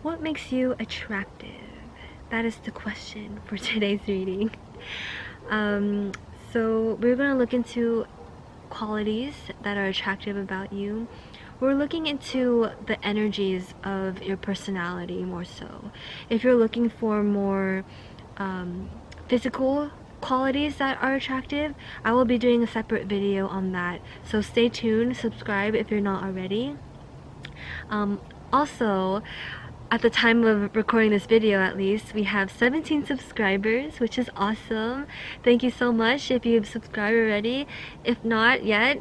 What makes you attractive? That is the question for today's reading. So we're going to look into qualities that are attractive about you. We're looking into the energies of your personality more so. If you're looking for more physical qualities that are attractive, I will be doing a separate video on that. So stay tuned, subscribe if you're not already. Also, at the time of recording this video, at least, we have 17 subscribers, which is awesome. Thank you so much if you've subscribed already. If not yet,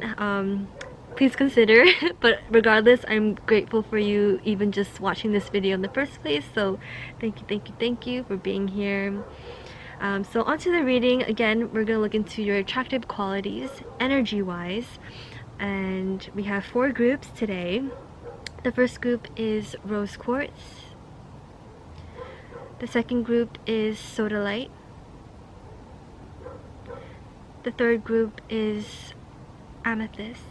please consider. But regardless, I'm grateful for you even just watching this video in the first place. So thank you for being here. So onto the reading. Again, we're going to look into your attractive qualities, energy-wise. And we have 4 groups today. The first group is rose quartz. The second group is sodalite. The third group is amethyst.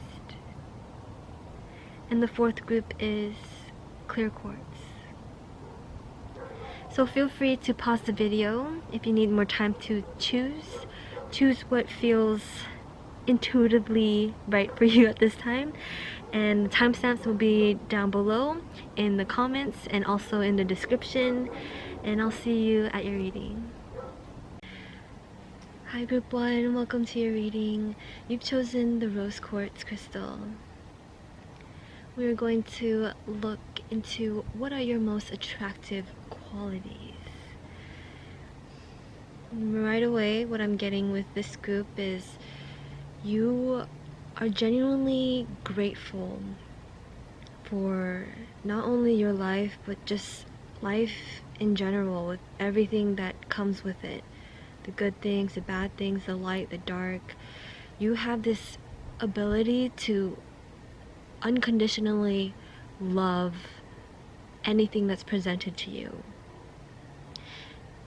And the fourth group is clear quartz. So feel free to pause the video if you need more time to choose what feels intuitively right for you at this time. And the timestamps will be down below in the comments and also in the description. And I'll see you at your reading. Hi group 1, welcome to your reading. You've chosen the rose quartz crystal. We are going to look into what are your most attractive qualities. Right away, what I'm getting with this group is you are genuinely grateful for not only your life, but just life in general, with everything that comes with it. The good things, the bad things, the light, the dark. You have this ability to unconditionally love anything that's presented to you.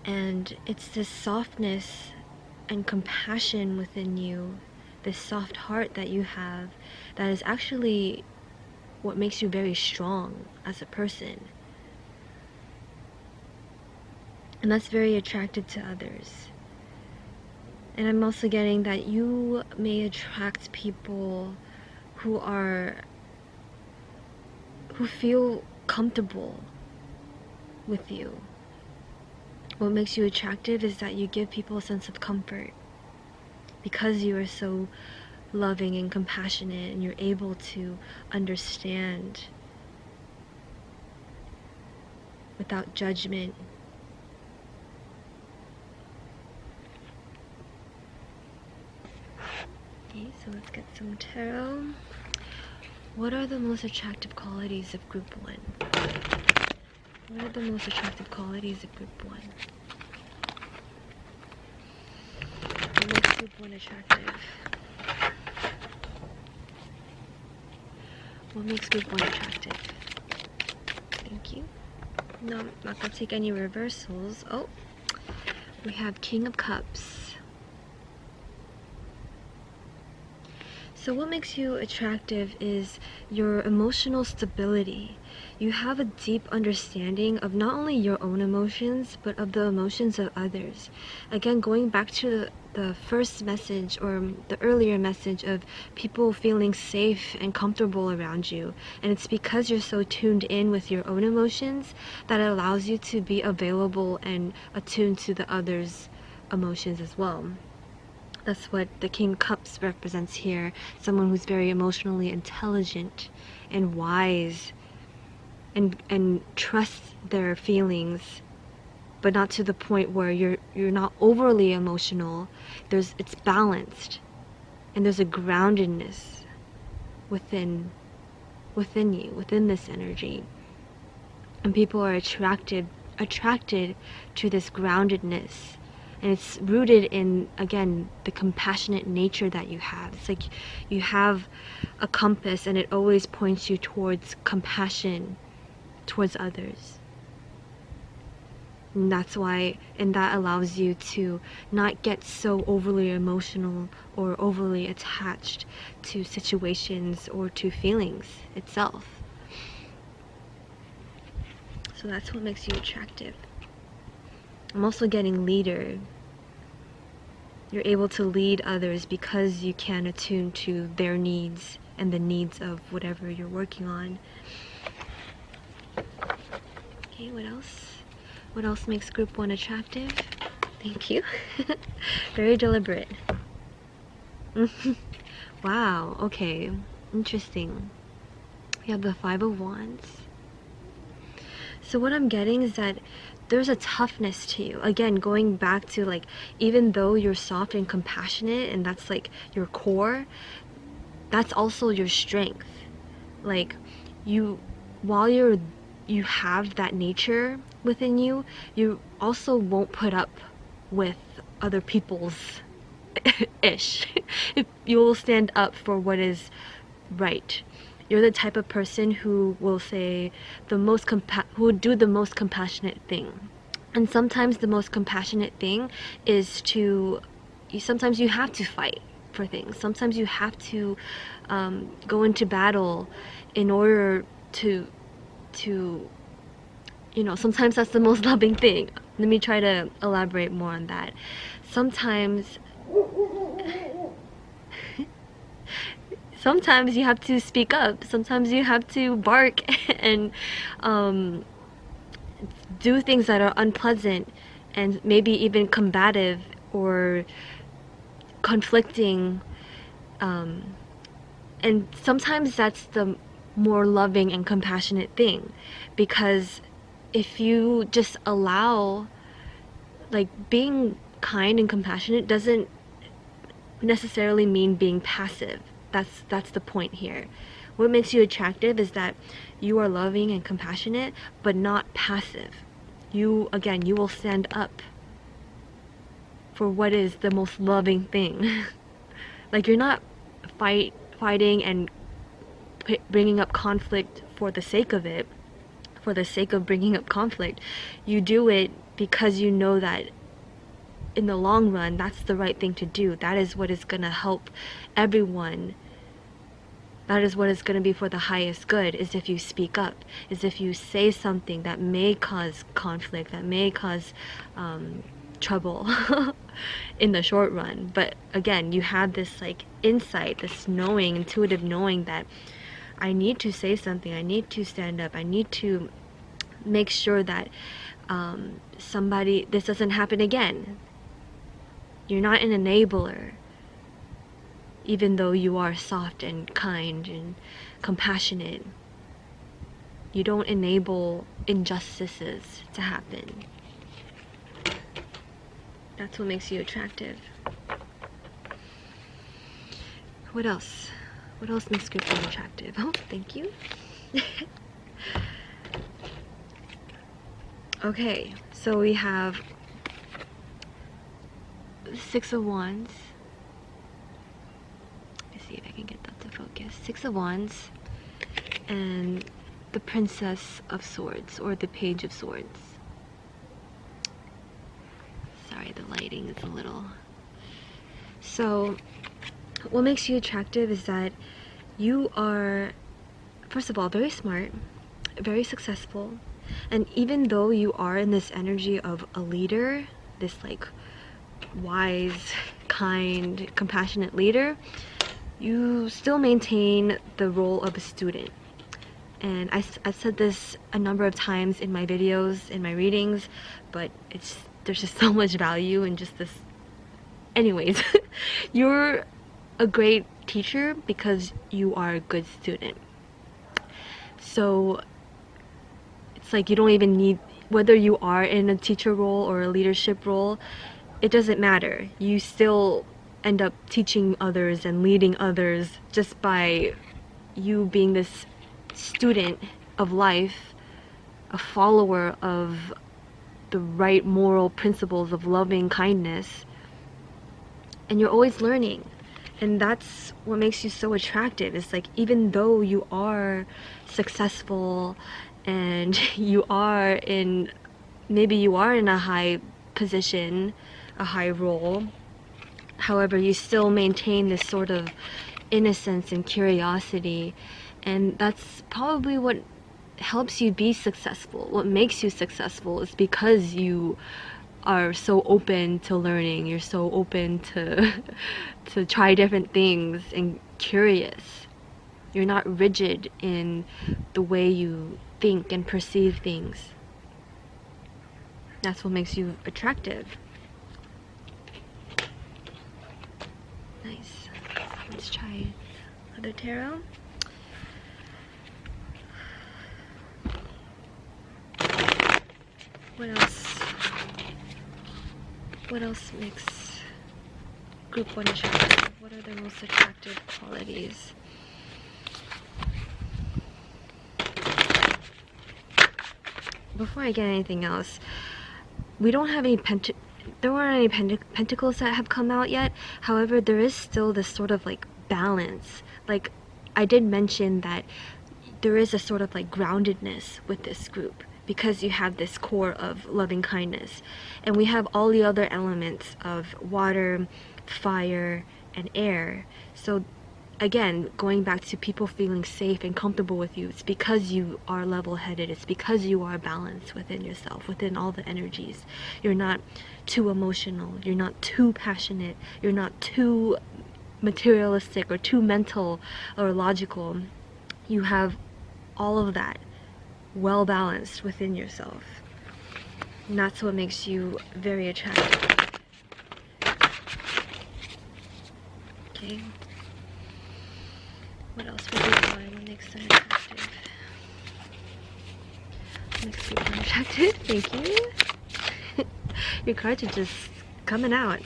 And it's this softness and compassion within you, this soft heart that you have, that is actually what makes you very strong as a person. And that's very attractive to others. And I'm also getting that you may attract people who feel comfortable with you. What makes you attractive is that you give people a sense of comfort. Because you are so loving and compassionate, and you're able to understand without judgment. Okay, so let's get some tarot. What are the most attractive qualities of group 1? What are the most attractive qualities of group 1? What makes group 1 attractive? What makes group 1 attractive? Thank you. No, I'm not going to take any reversals. Oh, we have King of Cups. So what makes you attractive is your emotional stability. You have a deep understanding of not only your own emotions, but of the emotions of others. Again, going back to the first message, or the earlier message of people feeling safe and comfortable around you. And it's because you're so tuned in with your own emotions that it allows you to be available and attuned to the others' emotions as well. That's what the King of Cups represents here. Someone who's very emotionally intelligent and wise and trusts their feelings, but not to the point where you're not overly emotional. It's balanced, and there's a groundedness within you, within this energy. And people are attracted to this groundedness. And it's rooted in, again, the compassionate nature that you have. It's like you have a compass and it always points you towards compassion towards others. And that's why, and that allows you to not get so overly emotional or overly attached to situations or to feelings itself. So that's what makes you attractive. I'm also getting leader. You're able to lead others because you can attune to their needs and the needs of whatever you're working on. Okay, what else? What else makes group 1 attractive? Thank you. Very deliberate. Wow, okay. Interesting. We have the 5 of Wands. So what I'm getting is that there's a toughness to you. Again, going back to like, even though you're soft and compassionate and that's like your core, that's also your strength. Like while you have that nature within you, you also won't put up with other people's ish. You will stand up for what is right. You're the type of person who will say who will do the most compassionate thing. And sometimes the most compassionate thing is sometimes you have to fight for things. Sometimes you have to go into battle in order to sometimes that's the most loving thing. Let me try to elaborate more on that. Sometimes you have to speak up. Sometimes you have to bark and do things that are unpleasant and maybe even combative or conflicting. And sometimes that's the more loving and compassionate thing, because if you just allow, like, being kind and compassionate doesn't necessarily mean being passive. That's the point here. What makes you attractive is that you are loving and compassionate, but not passive. You will stand up for what is the most loving thing. Like, you're not fighting and bringing up conflict for the sake of it, for the sake of bringing up conflict. You do it because you know that in the long run, that's the right thing to do. That is what is going to help everyone. That is what is going to be for the highest good, is if you speak up, is if you say something that may cause conflict, that may cause trouble in the short run. But again, you have this like insight, this knowing, intuitive knowing that I need to say something, I need to stand up, I need to make sure that this doesn't happen again. You're not an enabler, even though you are soft and kind and compassionate. You don't enable injustices to happen. That's what makes you attractive. What else? What else makes group 1 attractive? Oh, thank you. Okay, so we have 6 of Wands. Let me see if I can get that to focus. 6 of Wands and the Princess of Swords, or the Page of Swords. Sorry, the lighting is a little... So, what makes you attractive is that you are, first of all, very smart, very successful, and even though you are in this energy of a leader, this like wise, kind, compassionate leader, you still maintain the role of a student. And I've said this a number of times in my videos, in my readings, but there's just so much value in just this. Anyways, you're a great teacher because you are a good student. So it's like you don't even need, whether you are in a teacher role or a leadership role, it doesn't matter. You still end up teaching others and leading others just by you being this student of life, a follower of the right moral principles of loving kindness, and you're always learning. And that's what makes you so attractive. It's like, even though you are successful and maybe you are in a high position, a high role, however, you still maintain this sort of innocence and curiosity. And that's probably what helps you be successful, what makes you successful, is because you are so open to learning, you're so open to to try different things and curious. You're not rigid in the way you think and perceive things. That's what makes you attractive. Nice. Let's try other tarot. What else? What else makes group 1 attractive? What are the most attractive qualities? Before I get anything else, we don't have any there weren't any pentacles that have come out yet. However, there is still this sort of like balance. Like I did mention that there is a sort of like groundedness with this group, because you have this core of loving kindness, and we have all the other elements of water, fire, and air. So again, going back to people feeling safe and comfortable with you, it's because you are level-headed, it's because you are balanced within yourself, within all the energies. You're not too emotional, you're not too passionate, you're not too materialistic or too mental or logical. You have all of that well balanced within yourself, and that's what makes you very attractive. Okay, what else would you find? What makes them attractive? What makes people attractive? Thank you. Your cards are just coming out.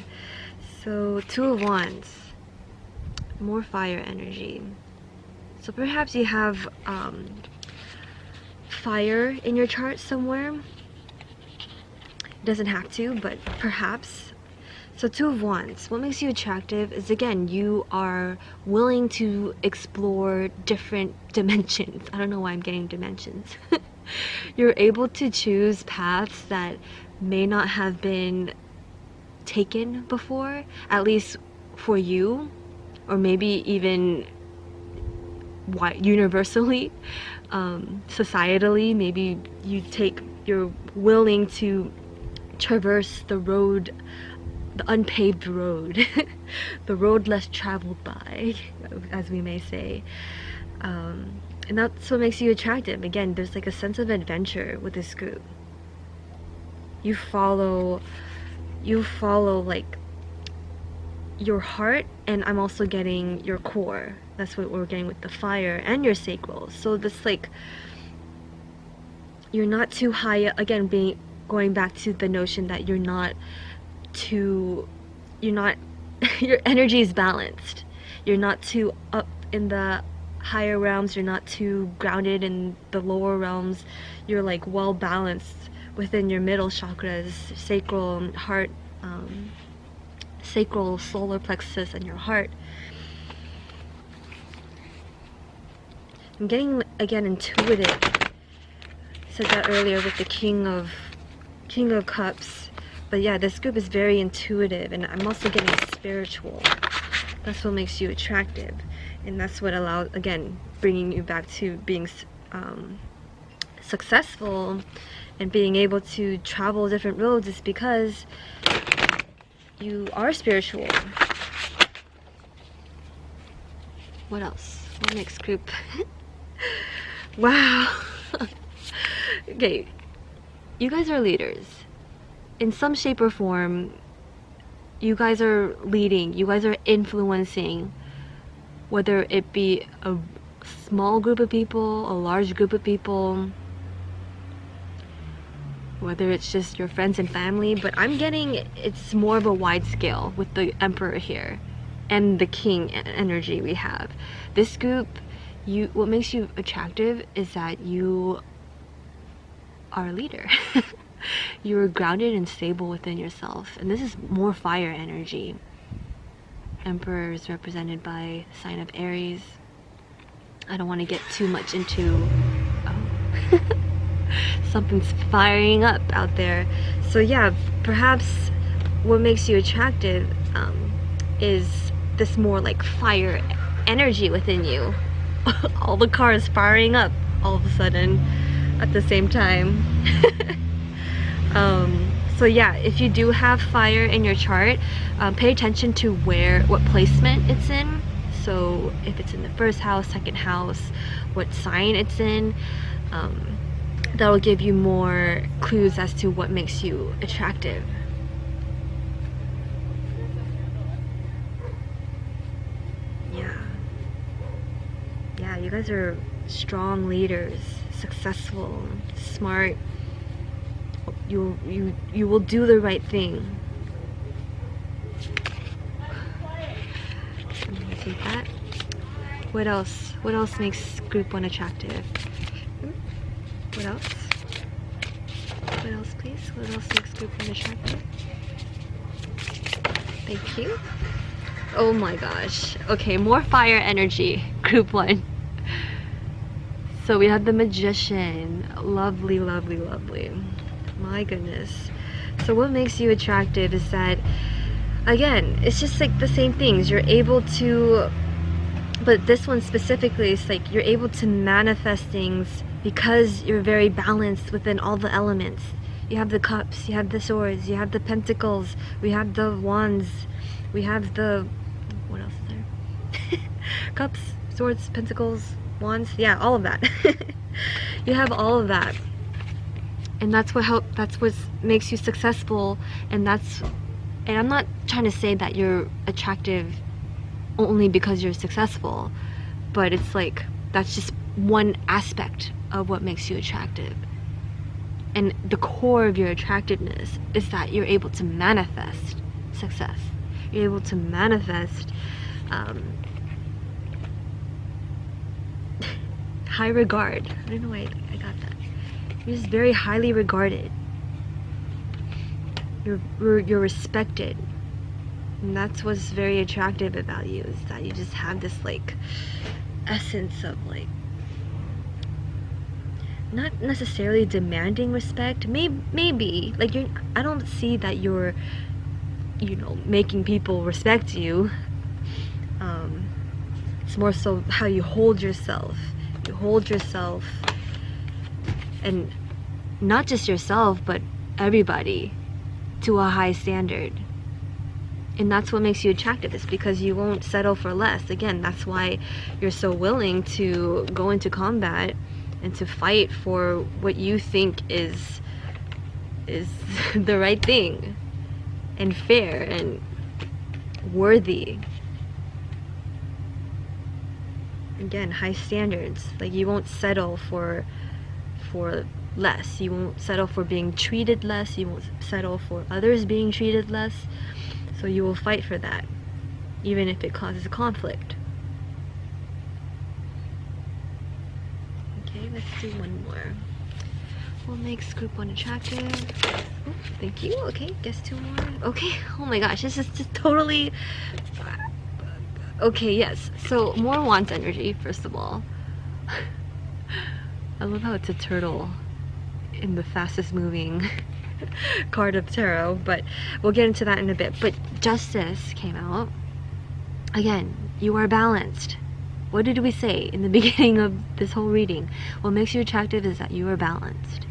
So 2 of Wands, more fire energy. So perhaps you have fire in your chart somewhere. It doesn't have to, but perhaps. So 2 of Wands, what makes you attractive is, again, you are willing to explore different dimensions. I don't know why I'm getting dimensions. You're able to choose paths that may not have been taken before, at least for you, or maybe even universally, societally. Maybe you're willing to traverse the road, the unpaved road, the road less traveled by, as we may say, and that's what makes you attractive. Again, there's like a sense of adventure with this group. You follow like your heart, and I'm also getting your core. That's what we're getting with the fire, and your sacral. So this, like, you're not too high, again, going back to the notion that you're not your energy is balanced. You're not too up in the higher realms, you're not too grounded in the lower realms. You're like well balanced within your middle chakras, sacral, heart, sacral, solar plexus, and your heart. I'm getting, again, intuitive. I said that earlier with the King of Cups. But yeah, this group is very intuitive, and I'm also getting spiritual. That's what makes you attractive, and that's what allows, again, bringing you back to being successful and being able to travel different roads, is because you are spiritual. What else? What makes group? Wow. Okay, you guys are leaders. In some shape or form, you guys are leading, you guys are influencing, whether it be a small group of people, a large group of people, whether it's just your friends and family. But I'm getting it's more of a wide scale with the Emperor here and the King energy we have. This group, what makes you attractive is that you are a leader. You're grounded and stable within yourself, and this is more fire energy. Emperor is represented by sign of Aries. I don't want to get too much into something's firing up out there. So yeah, perhaps what makes you attractive is this more like fire energy within you. All the cars firing up all of a sudden. at the same time. So yeah, if you do have fire in your chart, pay attention to what placement it's in. So if it's in the first house, second house, what sign it's in, that'll give you more clues as to what makes you attractive. Yeah, you guys are strong leaders, successful, smart. You will do the right thing. I'm gonna take that. What else? What else makes group 1 attractive? What else? What else, please? What else makes group 1 attractive? Thank you. Oh my gosh. Okay, more fire energy. Group 1. So we have the Magician. Lovely, lovely, lovely. My goodness. So what makes you attractive is that, again, it's just like the same things. You're able to, but this one specifically is like you're able to manifest things because you're very balanced within all the elements. You have the cups, you have the swords, you have the pentacles, we have the wands, we have the, what else is there? Cups, swords, pentacles, wands, yeah, all of that. You have all of that. And that's what makes you successful, and I'm not trying to say that you're attractive only because you're successful, but it's like that's just one aspect of what makes you attractive. And the core of your attractiveness is that you're able to manifest success. You're able to manifest high regard. I don't know why I got that. You're just very highly regarded. You're respected. And that's what's very attractive about you, is that you just have this like essence of like, not necessarily demanding respect, maybe like I don't see that you're, you know, making people respect you. It's more so how you hold yourself. You hold yourself, and not just yourself, but everybody, to a high standard. And that's what makes you attractive, is because you won't settle for less. Again, that's why you're so willing to go into combat and to fight for what you think is the right thing and fair and worthy. Again, high standards. Like, you won't settle for less. You won't settle for being treated less. You won't settle for others being treated less. So you will fight for that, even if it causes conflict. Okay, let's do one more. What makes group 1 attractive? Oh, thank you. Okay, guess 2 more. Okay, oh my gosh, this is just totally... Okay, yes. So, more wands energy, first of all. I love how it's a turtle in the fastest moving card of tarot, but we'll get into that in a bit. But Justice came out. Again, you are balanced. What did we say in the beginning of this whole reading? What makes you attractive is that you are balanced.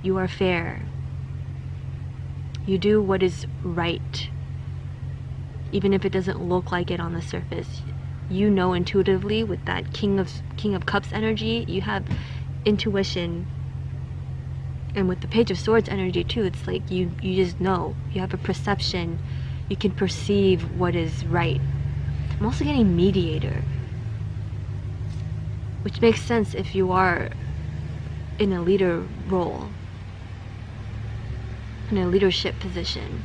You are fair. You do what is right. Even if it doesn't look like it on the surface. You know intuitively, with that King of Cups energy, you have intuition. And with the Page of Swords energy too, it's like you just know. You have a perception. You can perceive what is right. I'm also getting mediator, which makes sense if you are in a leader role, in a leadership position.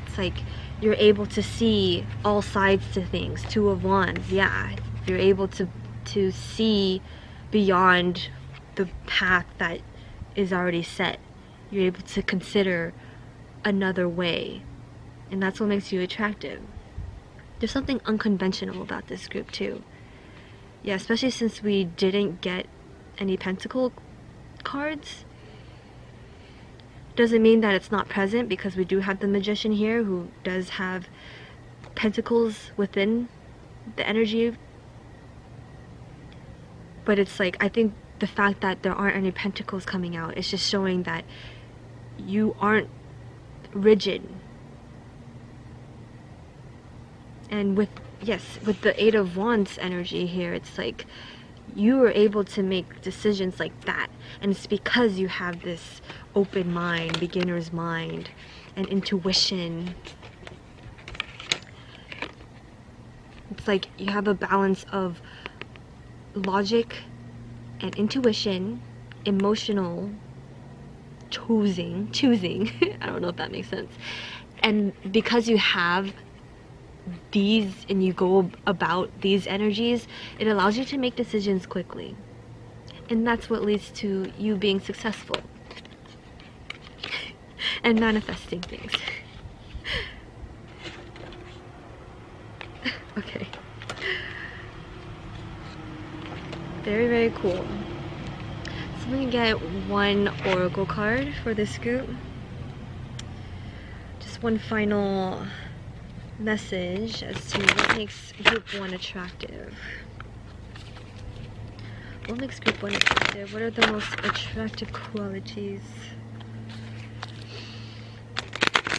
It's like you're able to see all sides to things. 2 of Wands, yeah. You're able to see beyond the path that is already set. You're able to consider another way. And that's what makes you attractive. There's something unconventional about this group too. Yeah, especially since we didn't get any pentacle cards. Doesn't mean that it's not present, because we do have the Magician here who does have pentacles within the energy. But it's like, I think the fact that there aren't any pentacles coming out is just showing that you aren't rigid. And with the Eight of Wands energy here, it's like you are able to make decisions like that, and it's because you have this open mind, beginner's mind, and intuition. It's like you have a balance of logic and intuition, emotional choosing I don't know if that makes sense. And because you have these and you go about these energies, it allows you to make decisions quickly, and that's what leads to you being successful and manifesting things. Okay, very, very cool. So I'm gonna get one oracle card for this group, just one final message as to what makes group 1 attractive. What makes group 1 attractive? What are the most attractive qualities?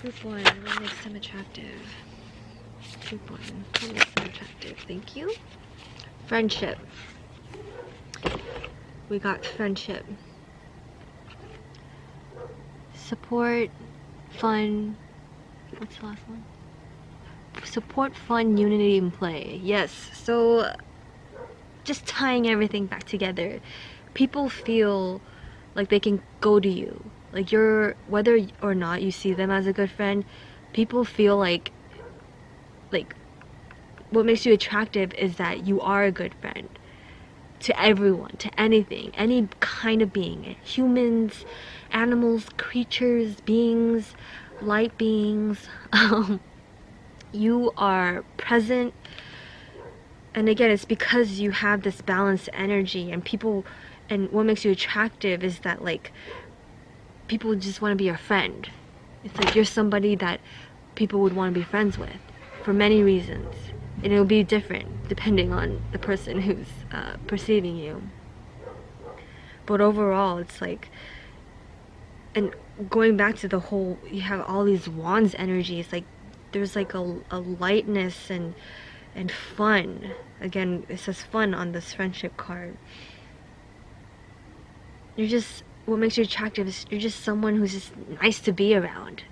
Group 1, what makes them attractive? Group 1, what makes them attractive? Thank you. Friendship. We got friendship. Support, fun. What's the last one? Support, fun, unity, and play. Yes, so just tying everything back together, people feel like they can go to you. Like you're, whether or not you see them as a good friend, people feel like what makes you attractive is that you are a good friend to everyone, to anything, any kind of being. Humans, animals, creatures, beings, light beings. You are present, and again, it's because you have this balanced energy, and people, and what makes you attractive is that like people just want to be your friend. It's like you're somebody that people would want to be friends with for many reasons, and it'll be different depending on the person who's perceiving you. But overall, it's like, and going back to the whole, you have all these wands energies, like there's like a lightness and fun. Again, it says fun on this friendship card. You're just, what makes you attractive is you're just someone who's just nice to be around.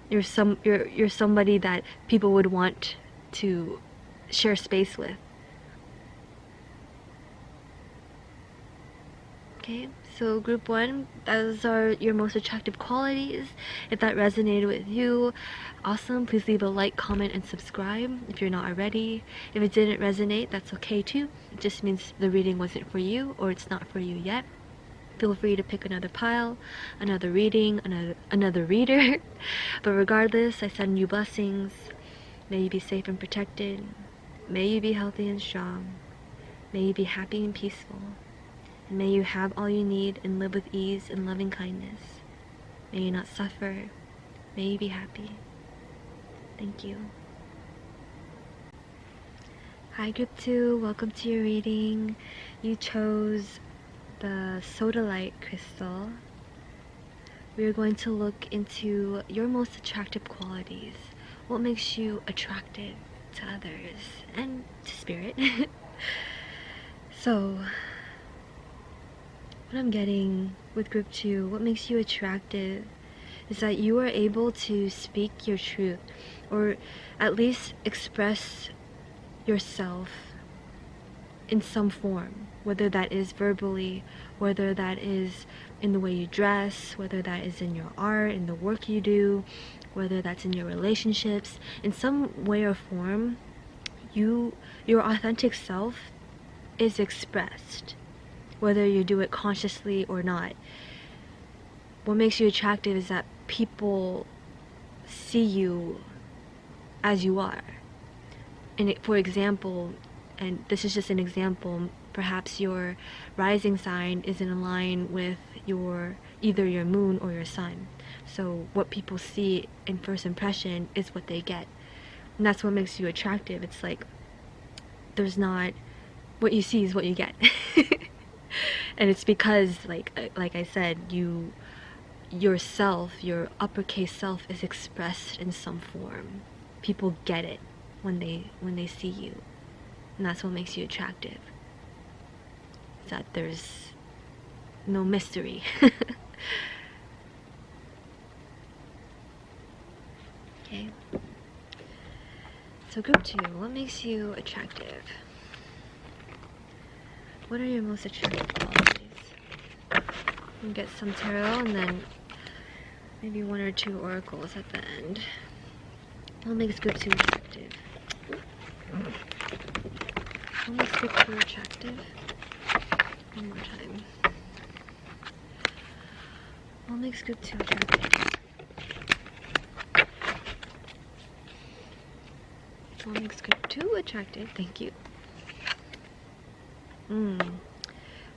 You're somebody that people would want to share space with. Okay, so group 1, those are your most attractive qualities. If that resonated with you, awesome. Please leave a like, comment, and subscribe if you're not already. If it didn't resonate, that's okay too. It just means the reading wasn't for you, or it's not for you yet. Feel free to pick another pile, another reading, another reader. But regardless, I send you blessings. May you be safe and protected. May you be healthy and strong. May you be happy and peaceful. And may you have all you need and live with ease and loving kindness. May you not suffer. May you be happy. Thank you. Hi group 2, welcome to your reading. You chose the Sodalite crystal. We are going to look into your most attractive qualities. What makes you attractive to others and to spirit. So, what I'm getting with group 2, what makes you attractive is that you are able to speak your truth, or at least express yourself in some form, whether that is verbally, whether that is in the way you dress, whether that is in your art, in the work you do, whether that's in your relationships. In some way or form, your authentic self is expressed, whether you do it consciously or not. What makes you attractive is that people see you as you are. And for example, and this is just an example, perhaps your rising sign is in line with either your moon or your sun. So what people see in first impression is what they get. And that's what makes you attractive. It's like there's not what you see is what you get. And it's because, like I said, yourself, your uppercase self, is expressed in some form. People get it when they see you, and that's what makes you attractive. Is that there's no mystery. Okay. So group 2, what makes you attractive? What are your most attractive qualities? We'll get some tarot and then maybe 1 or 2 oracles at the end. What makes group 2 attractive? What makes group 2 attractive? One more time. What makes group 2 attractive? What makes group 2 attractive? Thank you.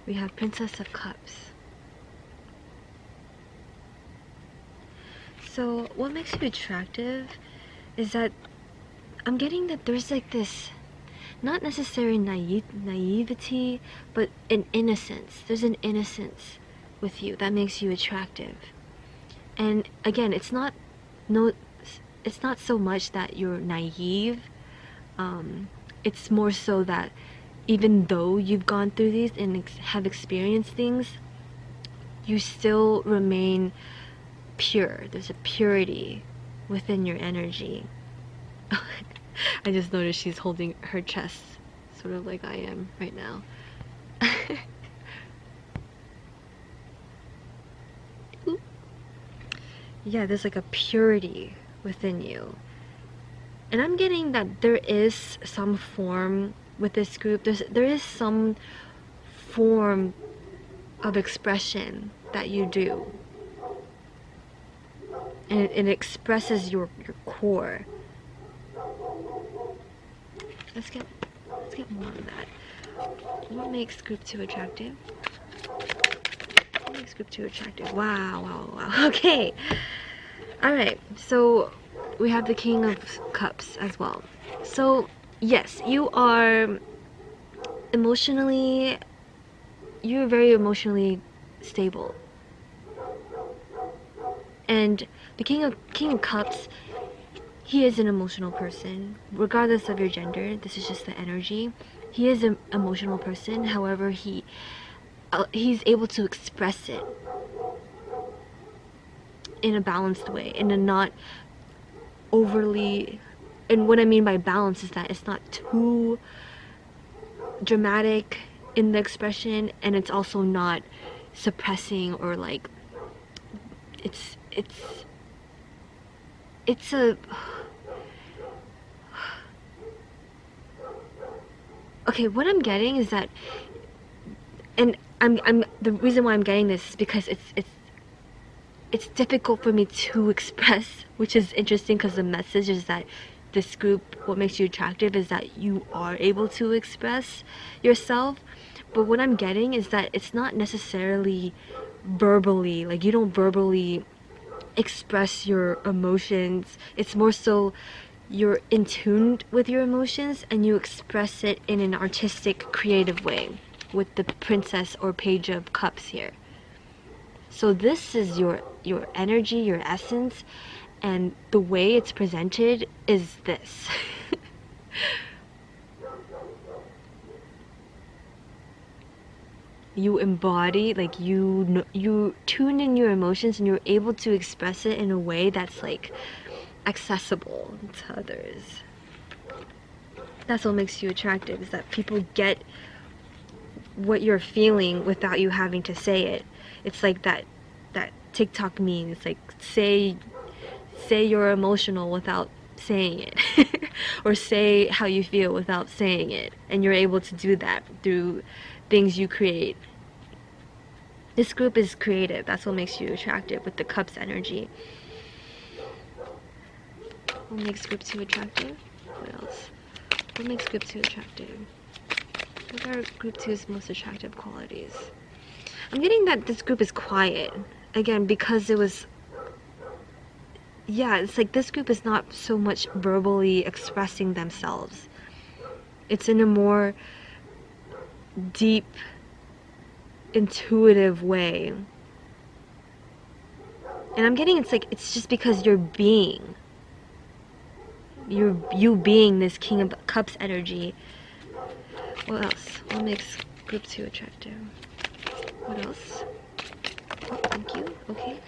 We have Princess of Cups. So what makes you attractive is that I'm getting that there's like this, not necessarily naivety, but an innocence. There's an innocence with you that makes you attractive. And again, it's not so much that you're naive. It's more so that even though you've gone through these and have experienced things, you still remain pure. There's a purity within your energy. I just noticed she's holding her chest, sort of like I am right now. Yeah, there's like a purity within you. And I'm getting that there is some form with this group. There is some form of expression that you do. And it expresses your core. Let's get more on that. What makes group 2 attractive? What makes group 2 attractive? Wow. Okay. Alright, so we have the King of Cups as well. So yes, you're very emotionally stable. And the King of Cups, he is an emotional person, regardless of your gender. This is just the energy. He is an emotional person. However, he's able to express it in a balanced way, in a not overly. And what I mean by balance is that it's not too dramatic in the expression, and it's also not suppressing or like it's a okay, what I'm getting is that, and I'm the reason why I'm getting this is because it's difficult for me to express, which is interesting because the message is that this group, what makes you attractive is that you are able to express yourself. But what I'm getting is that it's not necessarily verbally, like you don't verbally express your emotions. It's more so you're in tune with your emotions and you express it in an artistic, creative way with the Princess or Page of Cups here. So this is your energy, your essence, and the way it's presented is this. You embody, like you tune in your emotions and you're able to express it in a way that's like accessible to others. That's what makes you attractive, is that people get what you're feeling without you having to say it. It's like that TikTok meme. It's like say you're emotional without saying it. Or say how you feel without saying it. And you're able to do that through things you create. This group is creative. That's what makes you attractive with the Cups energy. What makes group 2 attractive? What else? What makes group 2 attractive? What are group 2's most attractive qualities? I'm getting that this group is quiet. Again, because it was... Yeah, it's like this group is not so much verbally expressing themselves. It's in a more deep, intuitive way. And I'm getting it's just because you're being. You being this King of Cups energy. What else? What makes group 2 attractive? What else? Oh, thank you. Okay.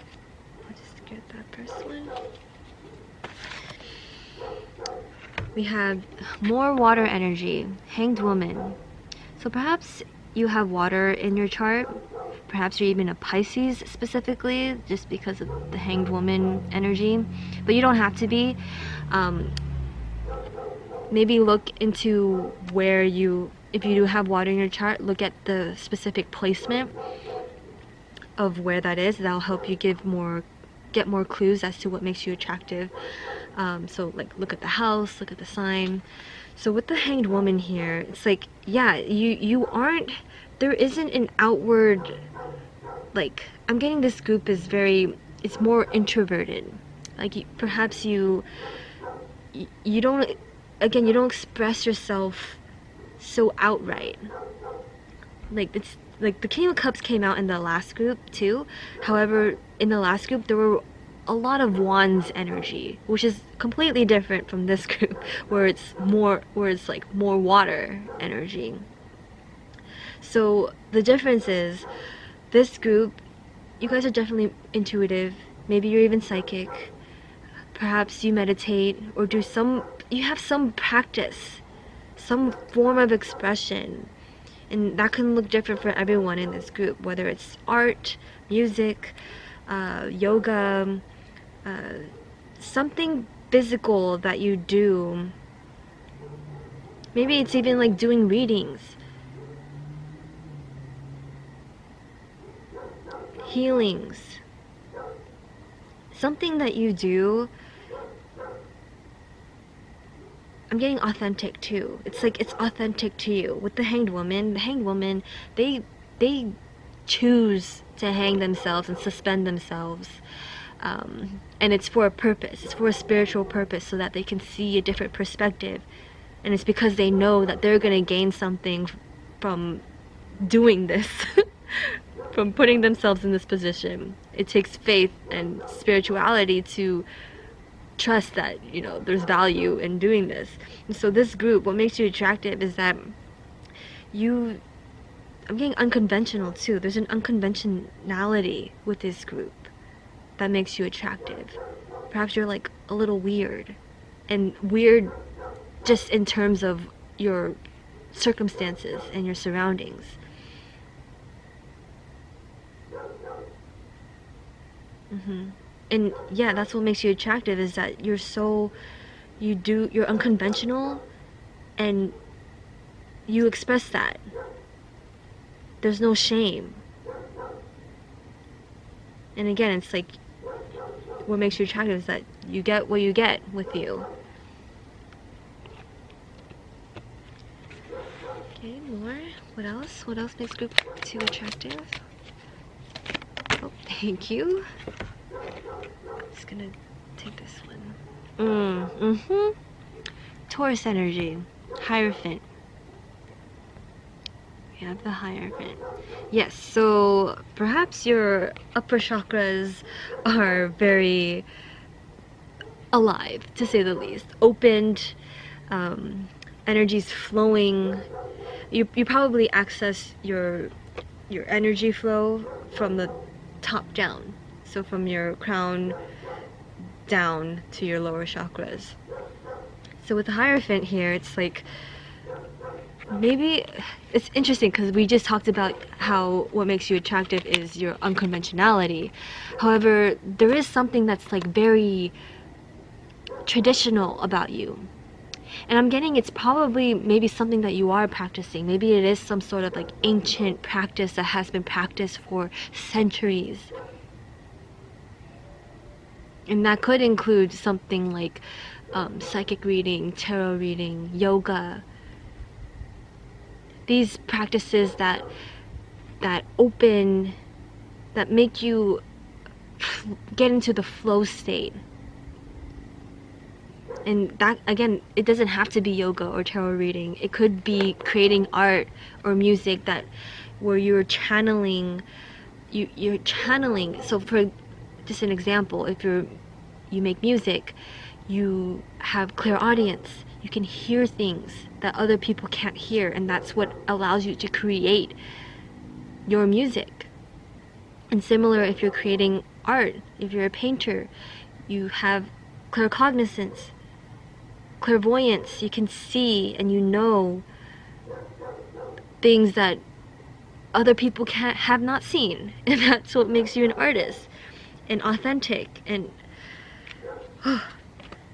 I'll just get that first one. We have more water energy. Hanged Woman. So perhaps you have water in your chart. Perhaps you're even a Pisces specifically, just because of the Hanged Woman energy. But you don't have to be. Maybe look into where if you do have water in your chart, look at the specific placement of where that is. That'll help you get more clues as to what makes you attractive. So like look at the house, look at the sign. So with the Hanged Woman here, it's like, yeah, you aren't, there isn't an outward, like, I'm getting this group is it's more introverted. Like perhaps you don't, again, you don't express yourself so outright. Like it's like the King of Cups came out in the last group too. However, in the last group there were a lot of Wands energy, which is completely different from this group where it's like more water energy. So the difference is this group, you guys are definitely intuitive. Maybe you're even psychic. Perhaps you meditate or you have some practice, some form of expression, and that can look different for everyone in this group, whether it's art, music, yoga, something physical that you do. Maybe it's even like doing readings, healings, something that you do. I'm getting authentic too. It's like it's authentic to you. With the Hanged Woman, they choose to hang themselves and suspend themselves, and it's for a purpose. It's for a spiritual purpose, so that they can see a different perspective, and it's because they know that they're gonna gain something from doing this, from putting themselves in this position. It takes faith and spirituality to trust that, you know, there's value in doing this. And so this group, what makes you attractive is that I'm getting unconventional too. There's an unconventionality with this group that makes you attractive. Perhaps you're like a little weird, and weird just in terms of your circumstances and your surroundings. And yeah, that's what makes you attractive, is that you're unconventional and you express that. There's no shame. And again, it's like what makes you attractive is that you get what you get with you. Okay, more. What else? What else makes group 2 attractive? Oh, thank you. Just gonna take this one. Taurus energy. Hierophant. We have the Hierophant. Yes, so perhaps your upper chakras are very alive, to say the least. Opened, energy's flowing. You probably access your energy flow from the top down. So from your crown down to your lower chakras. So with the Hierophant here, it's like, maybe it's interesting because we just talked about how what makes you attractive is your unconventionality. However, there is something that's like very traditional about you. And I'm getting it's probably maybe something that you are practicing. Maybe it is some sort of like ancient practice that has been practiced for centuries. And that could include something like psychic reading, tarot reading, yoga. These practices that open, that make you get into the flow state. And that, again, it doesn't have to be yoga or tarot reading. It could be creating art or music that where you're channeling. You're channeling. So for just an example, if you make music, you have clairaudience. You can hear things that other people can't hear, and that's what allows you to create your music. And similar, if you're creating art, if you're a painter, you have claircognizance, clairvoyance. You can see and you know things that other people have not seen, and that's what makes you an artist and authentic. And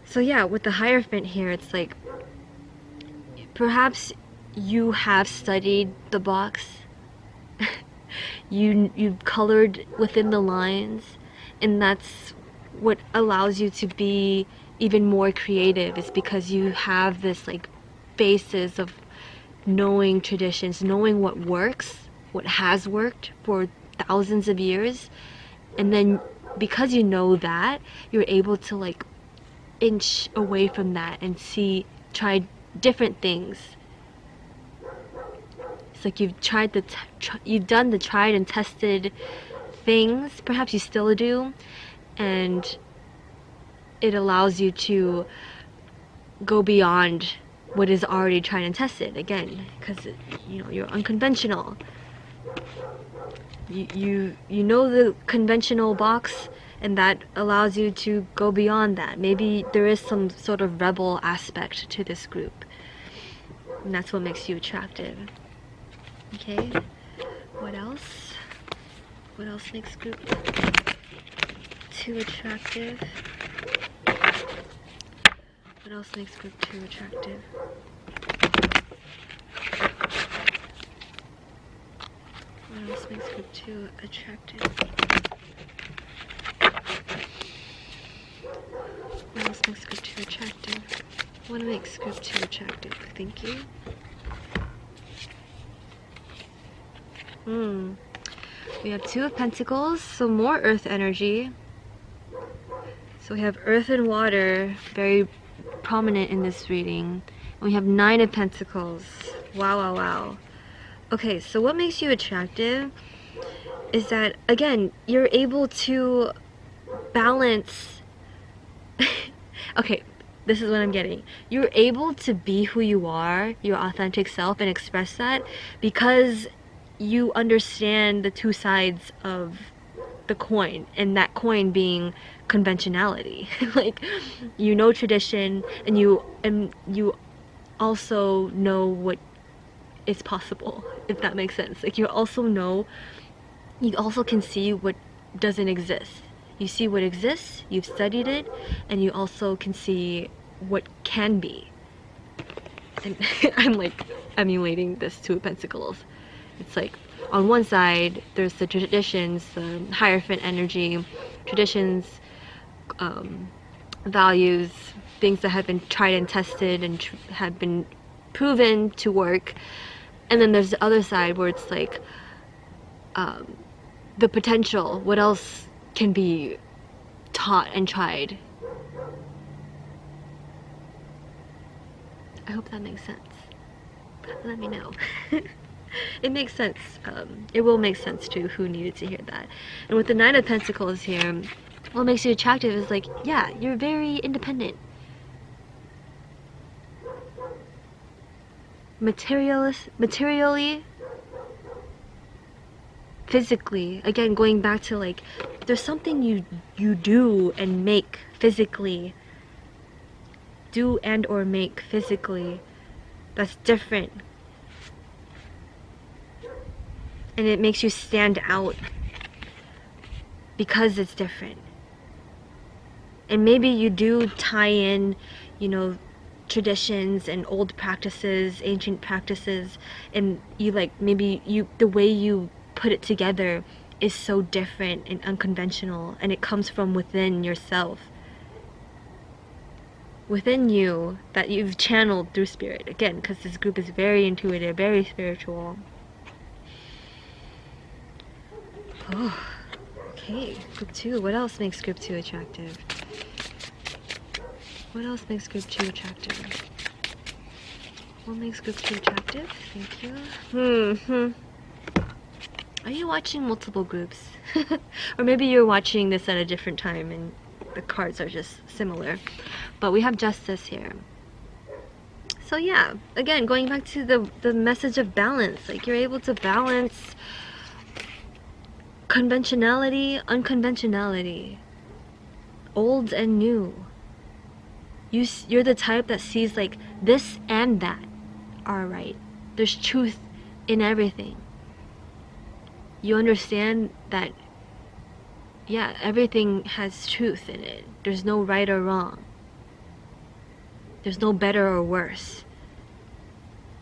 so yeah, with the Hierophant here, it's like perhaps you have studied the box. You've colored within the lines, and that's what allows you to be even more creative, is because you have this like basis of knowing traditions, knowing what works, what has worked for thousands of years, and then because you know that, you're able to like inch away from that and try different things. It's like you've done the tried and tested things, perhaps you still do, and it allows you to go beyond what is already tried and tested, again, because you're unconventional. You know the conventional box, and that allows you to go beyond that. Maybe there is some sort of rebel aspect to this group, and that's what makes you attractive. Okay, what else? What else makes group 2 attractive? What else makes group 2 attractive? What else makes group 2 attractive? What else makes group 2 attractive? What makes group 2 attractive? Thank you. We have 2 of Pentacles, so more earth energy. So we have earth and water, very prominent in this reading. And we have 9 of Pentacles. Wow, wow, wow. Okay, so what makes you attractive is that, again, you're able to balance. Okay, this is what I'm getting. You're able to be who you are, your authentic self, and express that because you understand the 2 sides of the coin, and that coin being conventionality. Like, you know tradition, and you also know what is possible, if that makes sense. Like, you also can see what doesn't exist. You see what exists, you've studied it, and you also can see what can be. And I'm like emulating this 2 of Pentacles. It's like, on one side, there's the traditions, the Hierophant energy, traditions, values, things that have been tried and tested and have been proven to work. And then there's the other side where it's like, the potential, what else can be taught and tried. I hope that makes sense. Let me know. It makes sense. It will make sense to who needed to hear that. And with the 9 of Pentacles here, what makes you attractive is like, yeah, you're very independent. Materially, physically. Again, going back to like, there's something you do and make physically. Do and or make physically. That's different. And it makes you stand out because it's different. And maybe you do tie in, traditions and old practices, ancient practices, and you like, maybe the way you put it together is so different and unconventional, and it comes from within yourself. Within you, that you've channeled through spirit. Again, because this group is very intuitive, very spiritual. Oh, okay, group 2. What else makes group 2 attractive? What else makes group 2 attractive? What makes group 2 attractive? Thank you. Are you watching multiple groups? Or maybe you're watching this at a different time and the cards are just similar. But we have Justice here. So yeah, again, going back to the message of balance. Like, you're able to balance conventionality, unconventionality, old and new. You're the type that sees like this and that are right. There's truth in everything. You understand that, yeah, everything has truth in it. There's no right or wrong. There's no better or worse.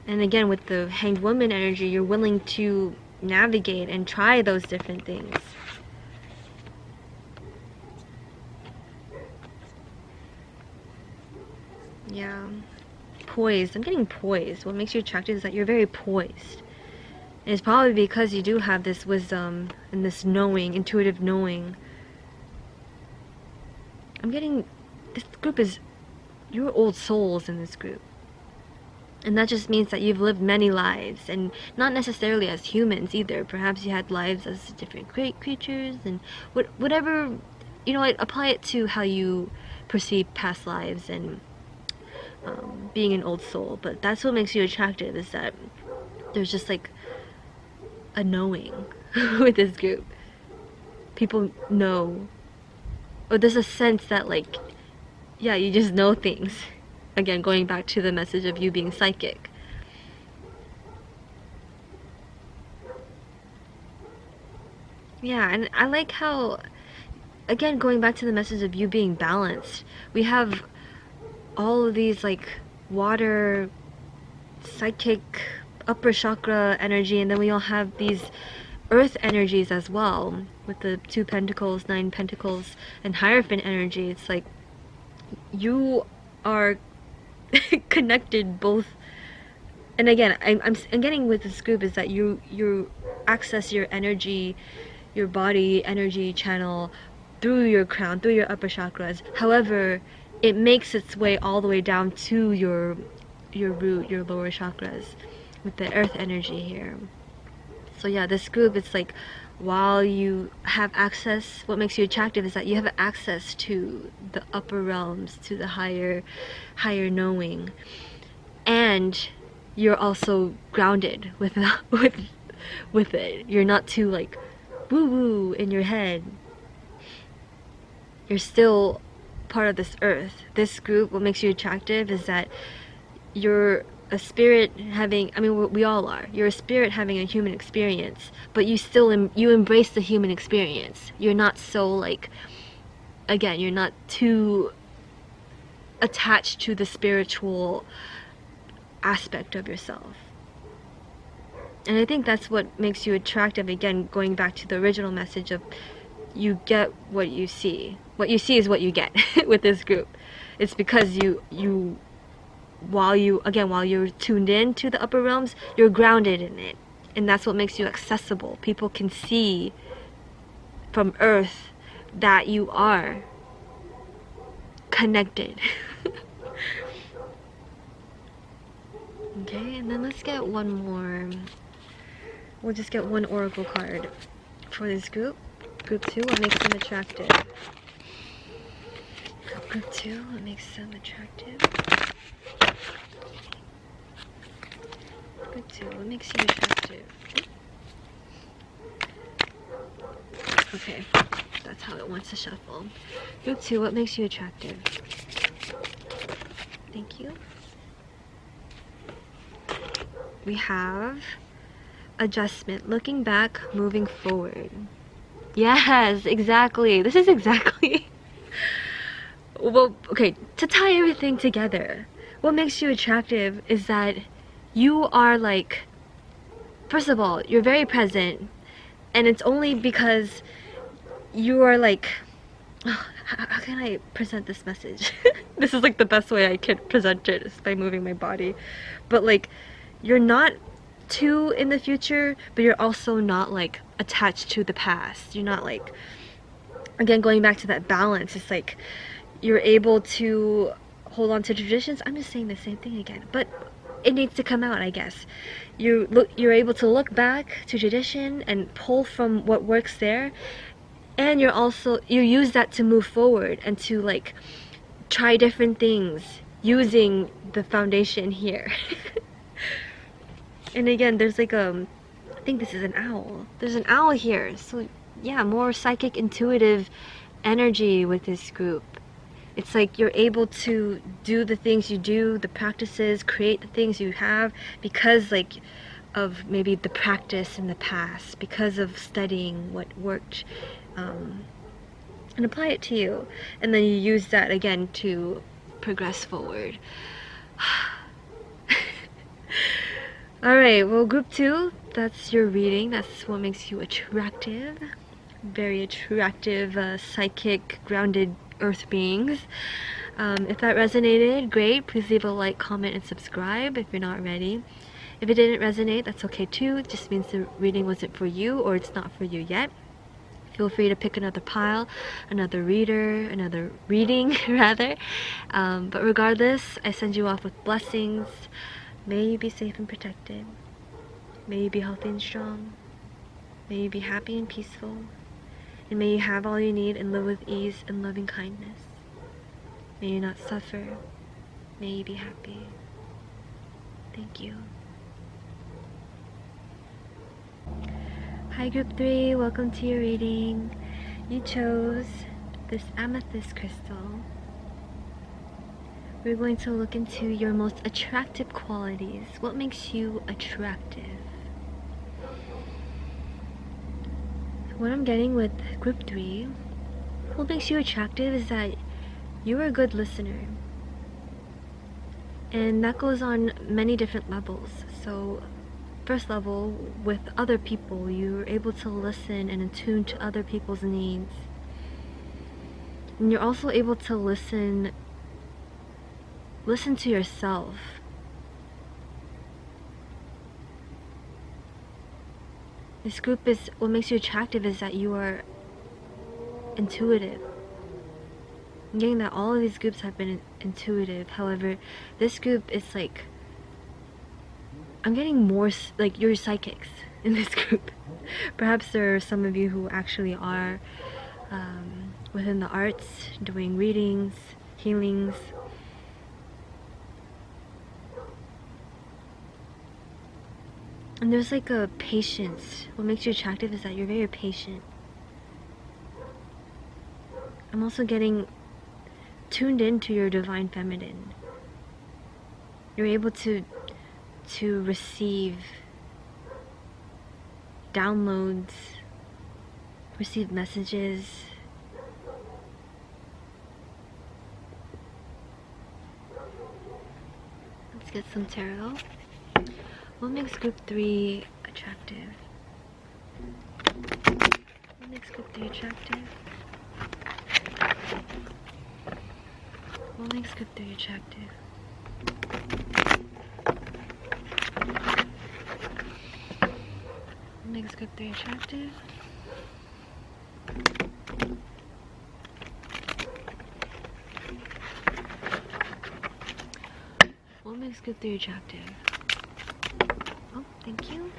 And again, with the Hanged Woman energy, you're willing to navigate and try those different things. Yeah. Poised. I'm getting poised. What makes you attractive is that you're very poised. And it's probably because you do have this wisdom and this knowing, intuitive knowing. I'm getting... This group is... You're old souls in this group. And that just means that you've lived many lives. And not necessarily as humans either. Perhaps you had lives as different creatures. And whatever... You know, apply it to how you perceive past lives and... being an old soul. But that's what makes you attractive, is that there's just like a knowing with this group. People know, or there's a sense that like, yeah, you just know things. Again, going back to the message of you being psychic. Yeah, and I like how, again, going back to the message of you being balanced, we have all of these like water, psychic, upper chakra energy, and then we all have these earth energies as well, with the 2 pentacles, 9 pentacles, and Hierophant energy. It's like you are connected both. And again, I'm getting with this group is that you access your energy, your body energy channel through your crown, through your upper chakras. However, it makes its way all the way down to your root, your lower chakras, with the earth energy here. So yeah, this group, it's like, while you have access, what makes you attractive is that you have access to the upper realms, to the higher knowing, and you're also grounded with it. You're not too like woo woo in your head. You're still part of this earth. This group, what makes you attractive is that you're a spirit having, I mean, we all are. You're a spirit having a human experience, but you still you embrace the human experience. You're not so like, again, you're not too attached to the spiritual aspect of yourself. And I think that's what makes you attractive. Again, going back to the original message of you get what you see. What you see is what you get with this group. It's because while you're tuned in to the upper realms, you're grounded in it. And that's what makes you accessible. People can see from earth that you are connected. Okay, and then let's get one more. We'll just get one oracle card for this group. Group 2, what makes them attractive? Group 2, what makes them attractive? Group 2, what makes you attractive? Okay, that's how it wants to shuffle. Group 2, what makes you attractive? Thank you. We have adjustment, looking back, moving forward. Yes, exactly. This is exactly... Well, okay, to tie everything together, what makes you attractive is that you are like... First of all, you're very present, and it's only because you are like... How can I present this message? This is like the best way I could present it, is by moving my body. But like, you're not too in the future, but you're also not like attached to the past. You're not like, again, going back to that balance, it's like you're able to hold on to traditions. I'm just saying the same thing again, but it needs to come out, I guess. You're able to look back to tradition and pull from what works there, and you use that to move forward and to like try different things using the foundation here. And again, there's like I think this is an owl. There's an owl here, so yeah, more psychic, intuitive energy with this group. It's like you're able to do the things you do, the practices, create the things you have because like of maybe the practice in the past, because of studying what worked, and apply it to you, and then you use that again to progress forward. Alright, well, group 2, that's your reading. That's what makes you attractive. Very attractive, psychic, grounded earth beings. If that resonated, great. Please leave a like, comment, and subscribe if you're not ready. If it didn't resonate, that's okay too. It just means the reading wasn't for you, or it's not for you yet. Feel free to pick another pile, another reader, another reading, rather. But regardless, I send you off with blessings. May you be safe and protected. May you be healthy and strong. May you be happy and peaceful. And may you have all you need and live with ease and loving kindness. May you not suffer. May you be happy. Thank you. Hi group 3, welcome to your reading. You chose this amethyst crystal. We're going to look into your most attractive qualities. What makes you attractive? What I'm getting with group 3, what makes you attractive is that you're a good listener. And that goes on many different levels. So first level, with other people, you're able to listen and attune to other people's needs. And you're also able to listen to yourself. This group is, what makes you attractive is that you are intuitive. I'm getting that all of these groups have been intuitive. However, this group is like, I'm getting more like you're psychics in this group. Perhaps there are some of you who actually are within the arts, doing readings, healings. And there's like a patience. What makes you attractive is that you're very patient. I'm also getting tuned into your divine feminine. You're able to receive downloads, receive messages. Let's get some tarot. What makes group 3 attractive? What makes group 3 attractive? What makes group 3 attractive? What makes group 3 attractive? What makes group 3 attractive? Oh, thank you.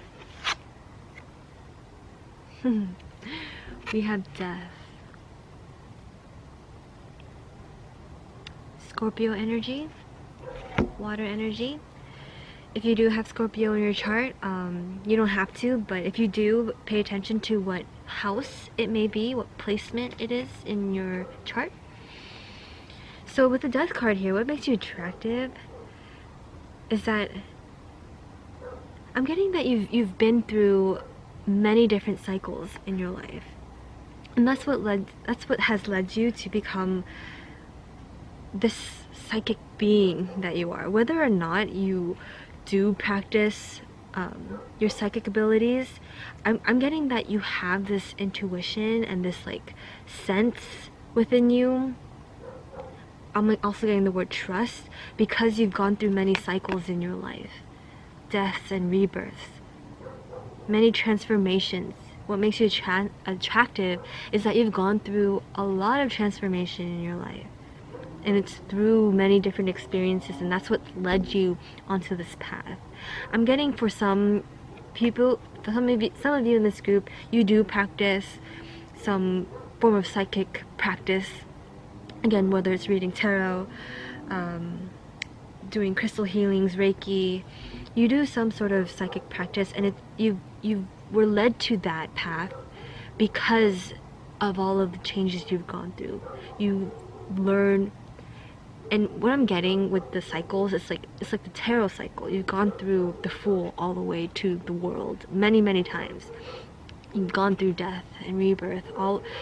We have death. Scorpio energy. Water energy. If you do have Scorpio in your chart, you don't have to, but if you do, pay attention to what house it may be, what placement it is in your chart. So with the death card here, what makes you attractive is that I'm getting that you've been through many different cycles in your life, and that's what has led you to become this psychic being that you are. Whether or not you do practice your psychic abilities, I'm getting that you have this intuition and this like sense within you. I'm also getting the word trust, because you've gone through many cycles in your life. Deaths and rebirths, many transformations. What makes you attractive is that you've gone through a lot of transformation in your life. And it's through many different experiences, and that's what led you onto this path. I'm getting for some people, some of you in this group, you do practice some form of psychic practice. Again, whether it's reading tarot, doing crystal healings, Reiki, you do some sort of psychic practice, and you were led to that path because of all of the changes you've gone through. You learn, and what I'm getting with the cycles, it's like the tarot cycle. You've gone through the Fool all the way to the World many times. You've gone through death and rebirth.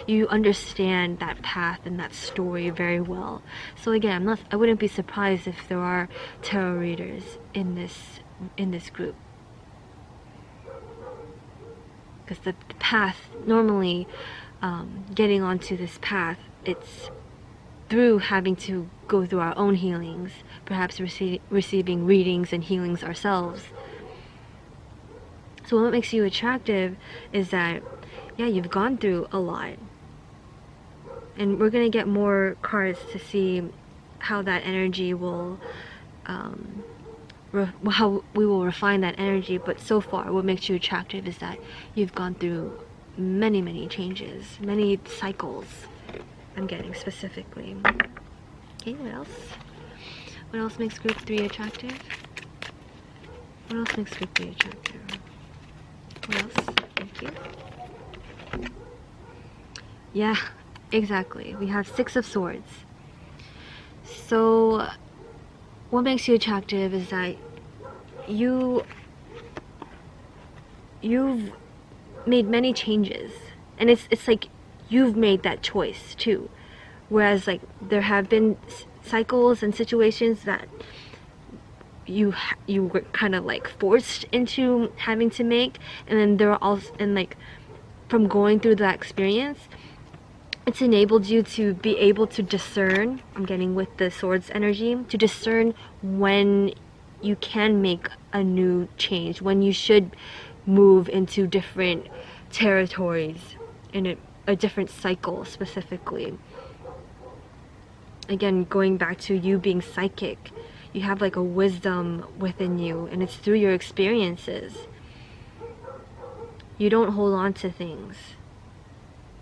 You understand that path and that story very well. So again, I wouldn't be surprised if there are tarot readers in this group, because the path normally, getting onto this path, it's through having to go through our own healings, perhaps receiving readings and healings ourselves. So what makes you attractive is that, yeah, you've gone through a lot. And we're going to get more cards to see how that energy will, how we will refine that energy. But so far, what makes you attractive is that you've gone through many changes, many cycles. I'm getting specifically. Okay, what else? What else makes group 3 attractive? What else makes group 3 attractive? What else? Thank you. Yeah, exactly. We have 6 of Swords. So, what makes you attractive is that you've made many changes, and it's like you've made that choice too. Whereas like there have been cycles and situations that you were kind of like forced into having to make, and then there are also, and like from going through that experience, it's enabled you to be able to discern, I'm getting with the Swords energy, to discern when you can make a new change, when you should move into different territories in a different cycle specifically. Again, going back to you being psychic, you have like a wisdom within you, and it's through your experiences. You don't hold on to things.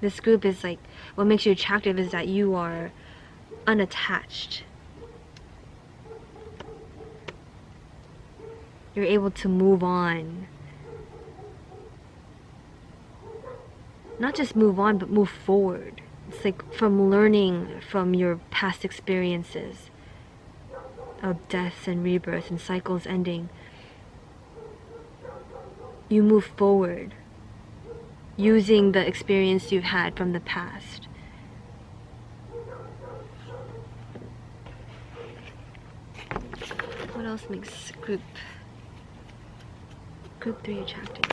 This group is like, what makes you attractive is that you are unattached. You're able to move on. Not just move on, but move forward. It's like from learning from your past experiences of deaths and rebirths and cycles ending. You move forward using the experience you've had from the past. What else makes group 3 attractive?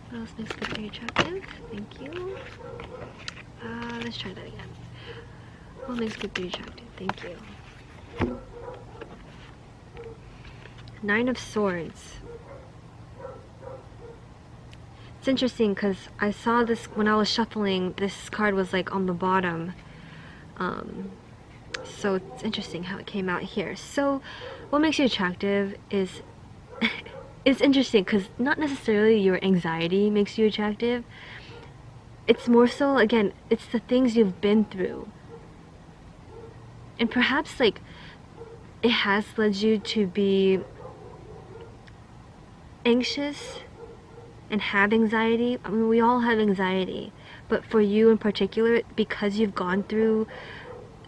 What else makes group 3 attractive? Thank you. Let's try that again. What makes group 3 attractive? Thank you. 9 of Swords. It's interesting because I saw this when I was shuffling. This card was like on the bottom. So it's interesting how it came out here. So what makes you attractive is it's interesting because not necessarily your anxiety makes you attractive. It's more so, again, it's the things you've been through. And perhaps like it has led you to be anxious and have anxiety. I mean, we all have anxiety, but for you in particular, because you've gone through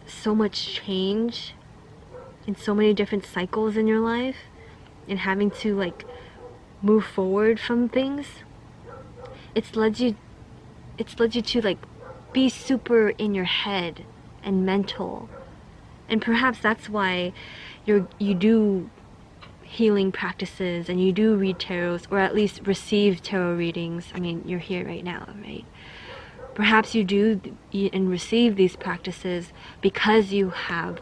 so much change in so many different cycles in your life and having to like move forward from things, it's led you to like be super in your head and mental. And perhaps that's why you do healing practices and you do read tarots, or at least receive tarot readings. I mean, you're here right now, right? Perhaps you do and receive these practices because you have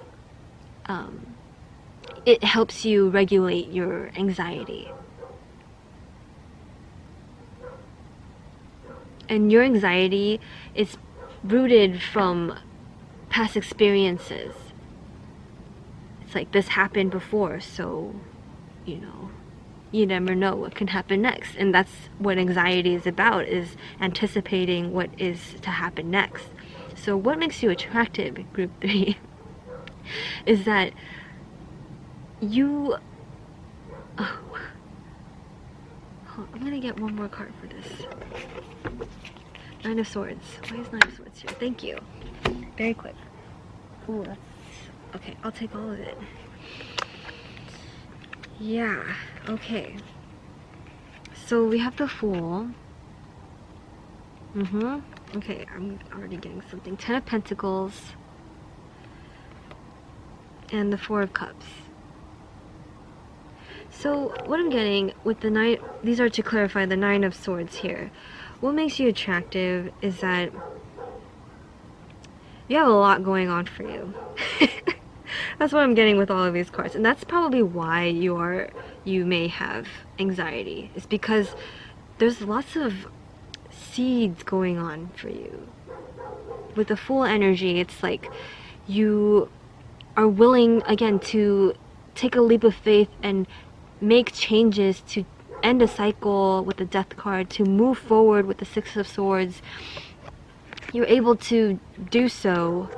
it helps you regulate your anxiety. And your anxiety is rooted from past experiences. It's like this happened before, so, you know, you never know what can happen next. And that's what anxiety is about, is anticipating what is to happen next. So what makes you attractive, group 3, is that you... Oh, I'm gonna get one more card for this. 9 of Swords. Why is 9 of Swords here? Thank you. Very quick. Ooh, that's... Okay, I'll take all of it. Yeah, okay. So we have the Fool. Okay, I'm already getting something. 10 of Pentacles. And the 4 of Cups. So what I'm getting with the 9, these are to clarify the 9 of Swords here. What makes you attractive is that you have a lot going on for you. That's what I'm getting with all of these cards. And that's probably why you may have anxiety. It's because there's lots of seeds going on for you. With the Fool energy, it's like you are willing, again, to take a leap of faith and make changes to end a cycle with the Death card, to move forward with the 6 of Swords. You're able to do so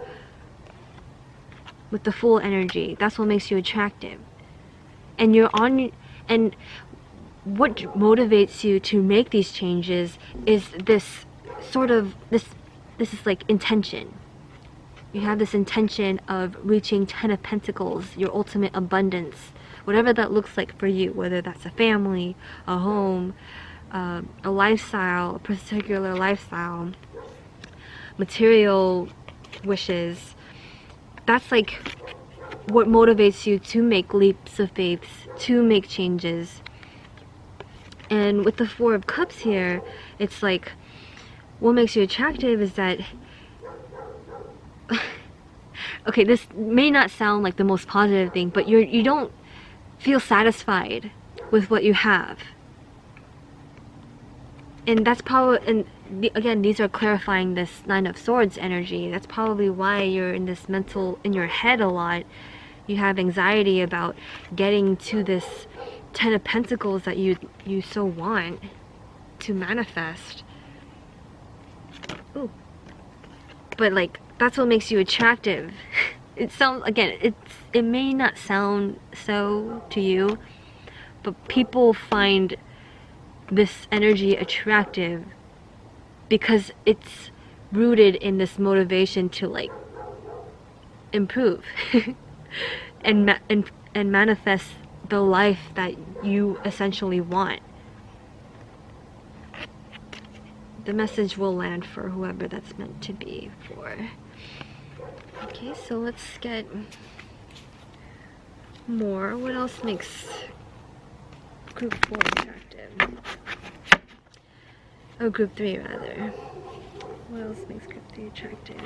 with the Fool energy. That's what makes you attractive. And and what motivates you to make these changes is this sort of, this is like intention. You have this intention of reaching 10 of Pentacles, your ultimate abundance, whatever that looks like for you, whether that's a family, a home, a lifestyle, a particular lifestyle, material wishes. That's like what motivates you to make leaps of faith, to make changes. And with the 4 of Cups here, it's like what makes you attractive is that okay, this may not sound like the most positive thing, but you don't feel satisfied with what you have. And that's probably, and again, these are clarifying this 9 of Swords energy. That's probably why you're in this mental, in your head a lot. You have anxiety about getting to this 10 of Pentacles that you so want to manifest. Ooh. But like, that's what makes you attractive. It sounds, again, it may not sound so to you, but people find this energy attractive because it's rooted in this motivation to like improve and manifest the life that you essentially want. The message will land for whoever that's meant to be for. Okay, so let's get more. What else makes group 4 attractive? Oh, group 3 rather. What else makes group 3 attractive?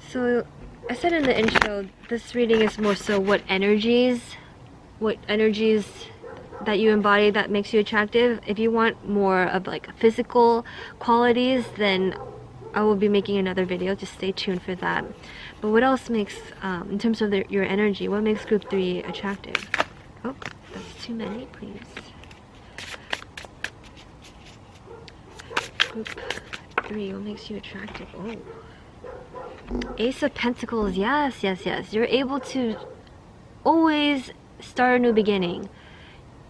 So I said in the intro, this reading is more so what energies that you embody that makes you attractive. If you want more of like physical qualities, then I will be making another video. Just stay tuned for that. But what else makes, in terms of your energy, what makes group 3 attractive? Oh, that's too many, please. Group 3, what makes you attractive? Oh. Ace of Pentacles, yes, yes, yes. You're able to always start a new beginning.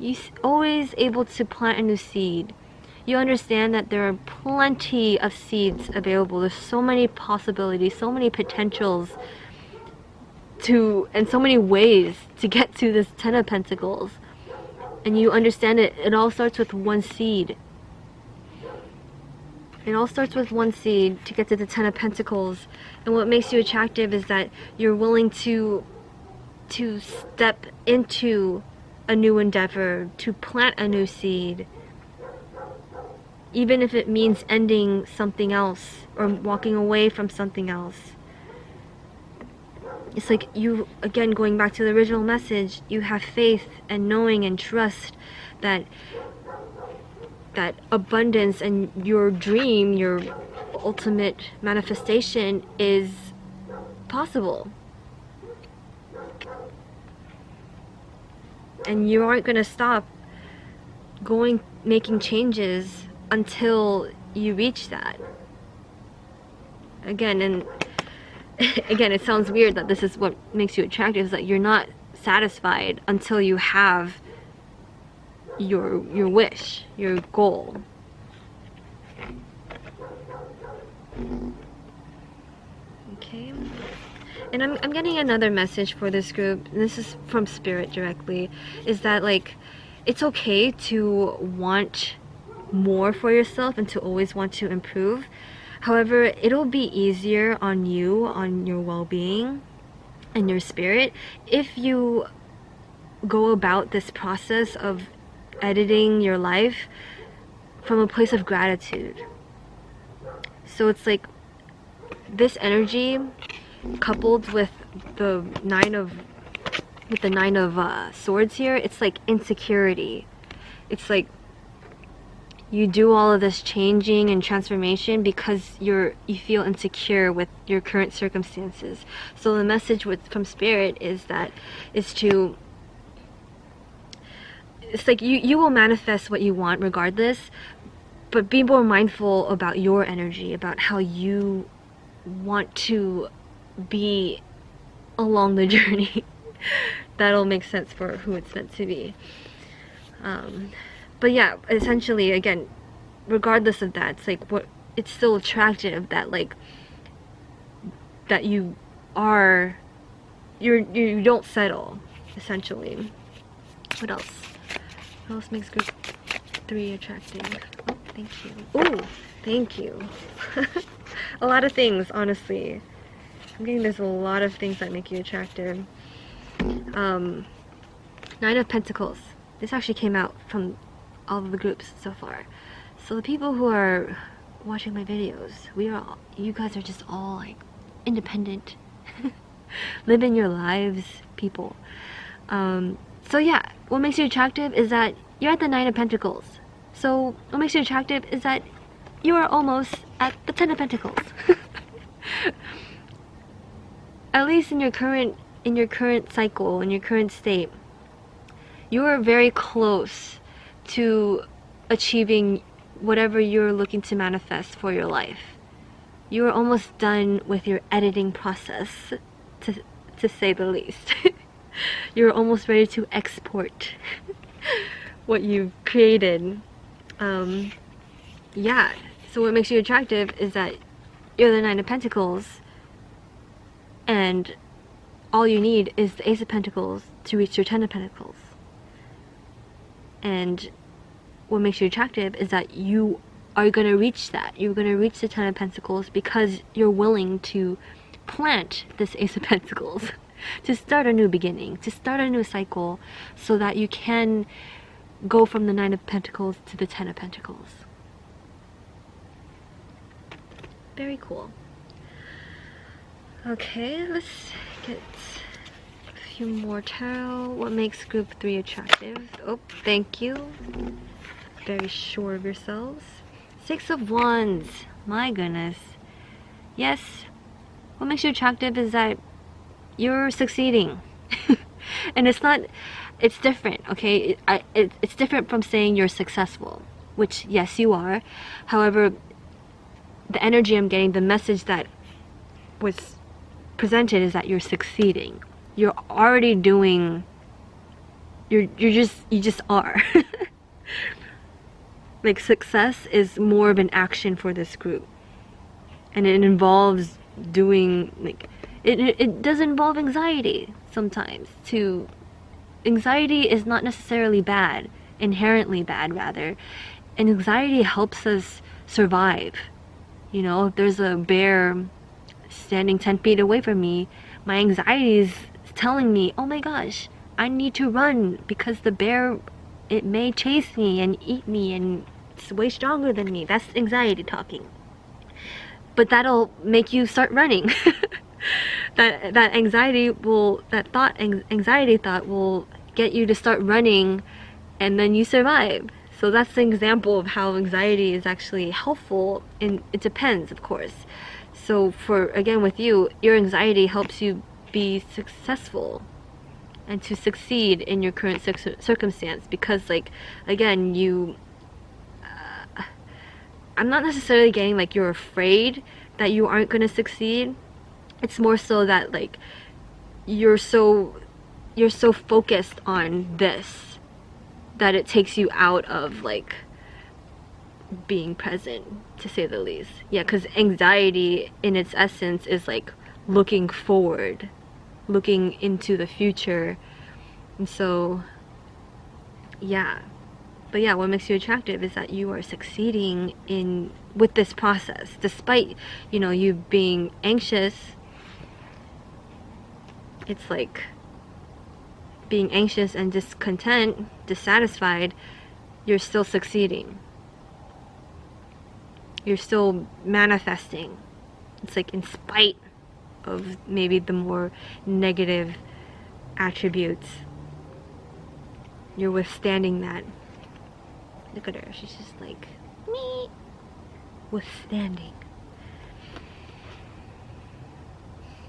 You're always able to plant a new seed. You understand that there are plenty of seeds available. There's so many possibilities, so many potentials and so many ways to get to this 10 of Pentacles. And you understand it all starts with one seed. It all starts with one seed to get to the 10 of Pentacles. And what makes you attractive is that you're willing to step into a new endeavor, to plant a new seed. Even if it means ending something else or walking away from something else. It's like you, again, going back to the original message, you have faith and knowing and trust that abundance and your dream, your ultimate manifestation is possible. And you aren't going to stop making changes until you reach that. Again, it sounds weird that this is what makes you attractive, is that you're not satisfied until you have your wish, your goal. Okay. And I'm getting another message for this group, and this is from Spirit directly, is that like it's okay to want more for yourself and to always want to improve. However, it'll be easier on you, on your well-being and your spirit, if you go about this process of editing your life from a place of gratitude. So it's like this energy coupled with the nine of swords here, it's like insecurity. It's like you do all of this changing and transformation because you feel insecure with your current circumstances. So the message from Spirit is it's like you will manifest what you want regardless, but be more mindful about your energy, about how you want to be along the journey. That'll make sense for who it's meant to be. But yeah, essentially, again, regardless of that, it's like it's still attractive that like that you don't settle, essentially. What else? What else makes group 3 attractive? Oh, thank you. Oh, thank you. A lot of things, honestly. I'm getting there's a lot of things that make you attractive. 9 of Pentacles. This actually came out from all of the groups so far. So the people who are watching my videos, you guys are just all like independent, living your lives people. So yeah, what makes you attractive is that you're at the 9 of Pentacles. So what makes you attractive is that you are almost at the 10 of Pentacles. At least in your current cycle, in your current state, you are very close to achieving whatever you're looking to manifest for your life. You are almost done with your editing process, to say the least. You're almost ready to export what you've created. Yeah, so what makes you attractive is that you're the 9 of Pentacles, and all you need is the Ace of Pentacles to reach your 10 of Pentacles. And what makes you attractive is that you are going to reach that. You're going to reach the 10 of Pentacles because you're willing to plant this Ace of Pentacles to start a new beginning, to start a new cycle, so that you can go from the 9 of Pentacles to the 10 of Pentacles. Very cool. Okay, let's get a few more tarot. What makes group 3 attractive? Oh, thank you. Very sure of yourselves. 6 of Wands. My goodness. Yes, what makes you attractive is that you're succeeding. And it's different, okay? It's different from saying you're successful, which yes, you are. However, the energy I'm getting, the message that was presented is that you're succeeding. You're already doing, you just are. Like, success is more of an action for this group, and it involves doing, like, it does involve anxiety sometimes too. Anxiety is not necessarily bad, inherently bad rather, and anxiety helps us survive. You know, if there's a bear standing 10 feet away from me, my anxiety is telling me, oh my gosh, I need to run because the bear, it may chase me and eat me, and it's way stronger than me. That's anxiety talking. But that'll make you start running. that anxiety thought will get you to start running, and then you survive. So that's an example of how anxiety is actually helpful, and it depends, of course. So for, again, with you, your anxiety helps you be successful and to succeed in your current circumstance, because, like, again, I'm not necessarily getting like you're afraid that you aren't going to succeed. It's more so that, like, you're so focused on this that it takes you out of, like, being present, to say the least. Yeah, because anxiety in its essence is like looking forward, looking into the future. And so, yeah. But yeah, what makes you attractive is that you are succeeding with this process, despite, you know, you being anxious. It's like being anxious and discontent, dissatisfied, you're still succeeding. You're still manifesting. It's like in spite of maybe the more negative attributes, you're withstanding that. Look at her, she's just like me, withstanding.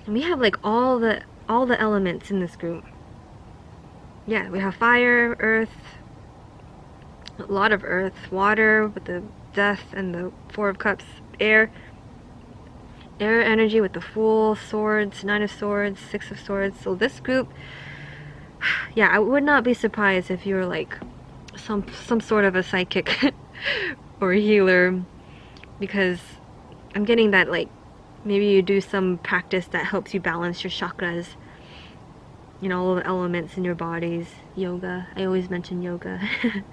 And we have like all the elements in this group. Yeah, we have fire, earth, a lot of earth, water with the death and the Four of Cups, air energy with the Fool, swords, Nine of Swords, Six of Swords. So this group, yeah, I would not be surprised if you were like some sort of a psychic or a healer, because I'm getting that, like, maybe you do some practice that helps you balance your chakras, you know, all the elements in your bodies. Yoga, I always mention yoga.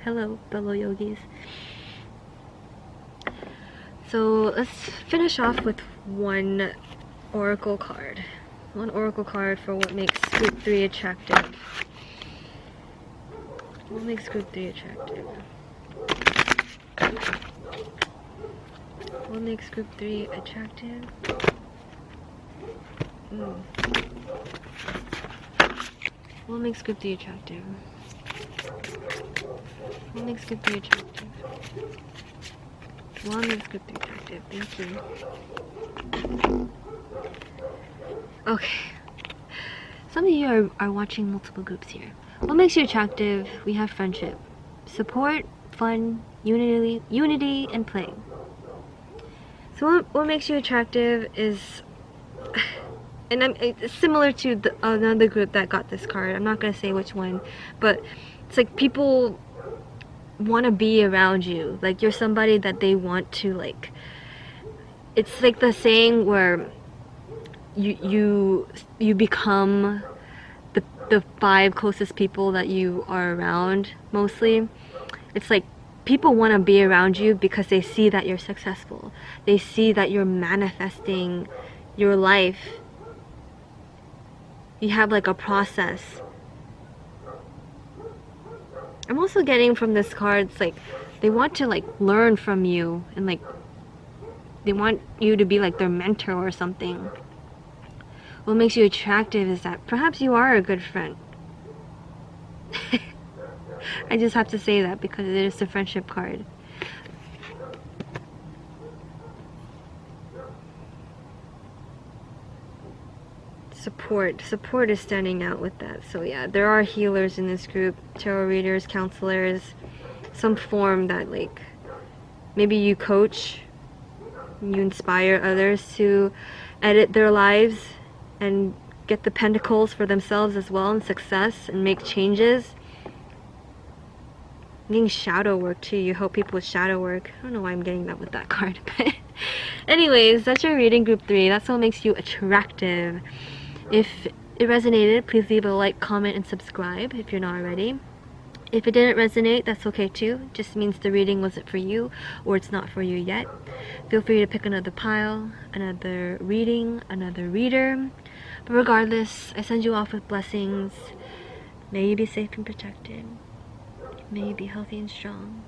Hello, fellow yogis. So let's finish off with one oracle card. One oracle card for what makes group 3 attractive. What makes group 3 attractive? What makes group 3 attractive? What makes group 3 attractive? What makes group 3 attractive? What makes group 3 attractive? Thank you. Okay. Some of you are watching multiple groups here. What makes you attractive? We have friendship, support, fun, unity, and play. So what makes you attractive is, and it's similar to another group that got this card. I'm not gonna say which one, but it's like people want to be around you. Like, you're somebody that they want to, like, it's like the saying where you become the 5 closest people that you are around mostly. It's like people want to be around you because they see that you're successful. They see that you're manifesting your life. You have like a process. I'm also getting from this card, it's like they want to like learn from you, and like they want you to be like their mentor or something. What makes you attractive is that perhaps you are a good friend. I just have to say that because it is the friendship card. Support is standing out with that. So yeah, there are healers in this group, tarot readers, counselors, some form that, like, maybe you coach, you inspire others to edit their lives and get the pentacles for themselves as well, and success, and make changes. I'm getting shadow work too. You help people with shadow work. I don't know why I'm getting that with that card, but anyways, that's your reading, group 3. That's what makes you attractive. If it resonated, please leave a like, comment, and subscribe if you're not already. If it didn't resonate, that's okay too. It just means the reading wasn't for you, or it's not for you yet. Feel free to pick another pile, another reading, another reader. But regardless, I send you off with blessings. May you be safe and protected. May you be healthy and strong.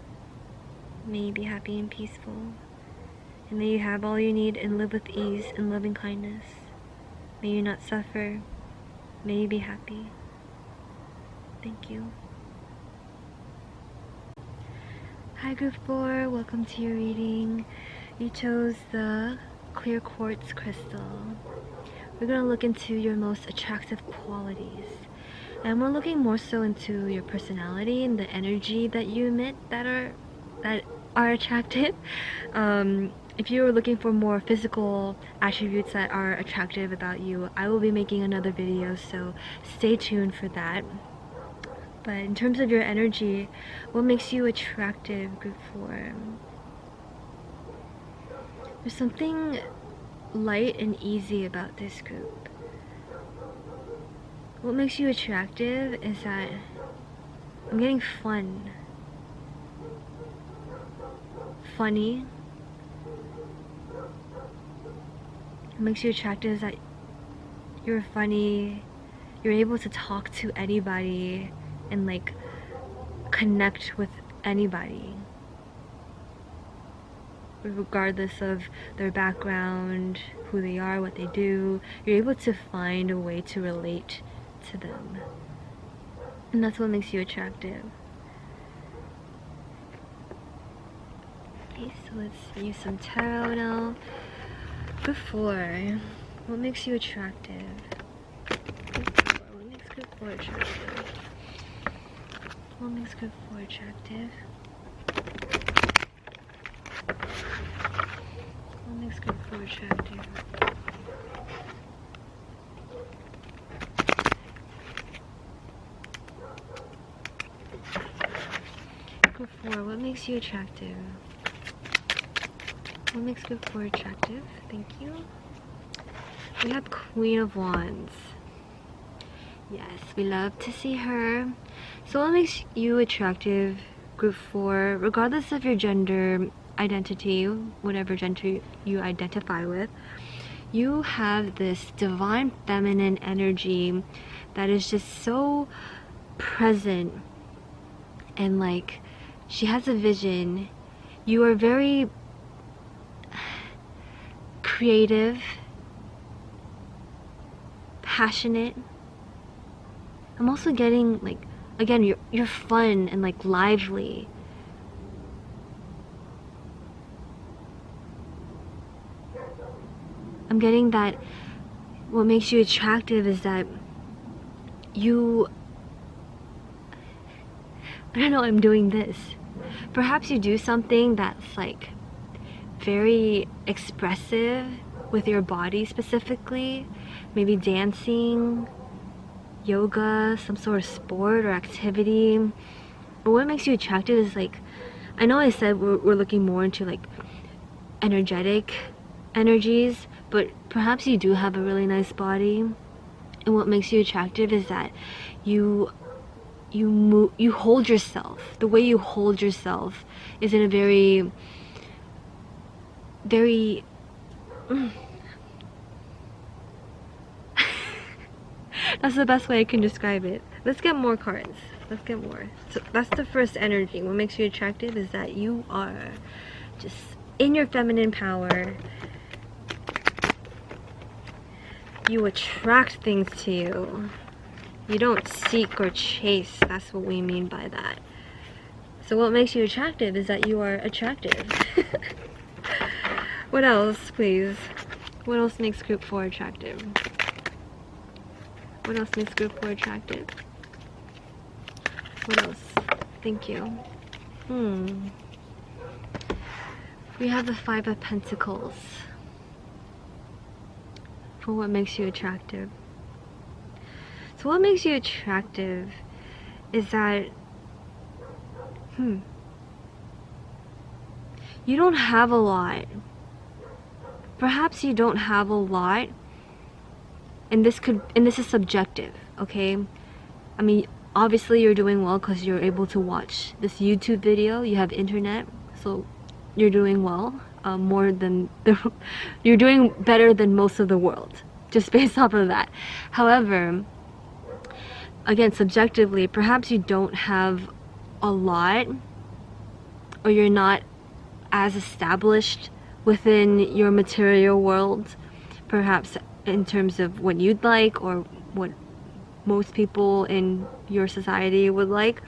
May you be happy and peaceful. And may you have all you need and live with ease and loving kindness. May you not suffer. May you be happy. Thank you. Hi group 4, welcome to your reading. You chose the clear quartz crystal. We're going to look into your most attractive qualities. And we're looking more so into your personality and the energy that you emit that are attractive. If you are looking for more physical attributes that are attractive about you, I will be making another video, so stay tuned for that. But in terms of your energy, what makes you attractive, group 4? There's something light and easy about this group. What makes you attractive is that I'm getting fun. Funny. What makes you attractive is that you're funny, you're able to talk to anybody and like connect with anybody regardless of their background, who they are, what they do. You're able to find a way to relate to them, and that's what makes you attractive. Okay, so let's use some tarot now. Group 4, what makes you attractive? What makes group 4 attractive? What makes group 4 attractive? What makes group 4 attractive? Group 4, what makes you attractive? What makes group 4 attractive? Thank you. We have Queen of Wands. Yes, we love to see her. So what makes you attractive, group 4, regardless of your gender identity, whatever gender you identify with, you have this divine feminine energy that is just so present, and like she has a vision. You are very creative, passionate. I'm also getting like, again, you're fun and like lively. I'm getting that what makes you attractive is that you, I don't know, I'm doing this. Perhaps you do something that's like very expressive with your body specifically, maybe dancing, yoga, some sort of sport or activity. But what makes you attractive is like, I know I said we're looking more into like energetic energies, but perhaps you do have a really nice body, and what makes you attractive is that you hold yourself. The way you hold yourself is in a very that's the best way I can describe it. Let's get more cards. Let's get more. So that's the first energy. What makes you attractive is that you are just in your feminine power. You attract things to you. You don't seek or chase. That's what we mean by that. So what makes you attractive is that you are attractive. What else, please? What else makes group 4 attractive? What else makes group 4 attractive? What else? Thank you. We have the 5 of Pentacles for what makes you attractive. So what makes you attractive is that you don't have a lot. Perhaps you don't have a lot, and this is subjective, okay? I mean, obviously you're doing well because you're able to watch this YouTube video. You have internet, so you're doing well. You're doing better than most of the world, just based off of that. However, again, subjectively, perhaps you don't have a lot, or you're not as established within your material world, perhaps in terms of what you'd like or what most people in your society would like.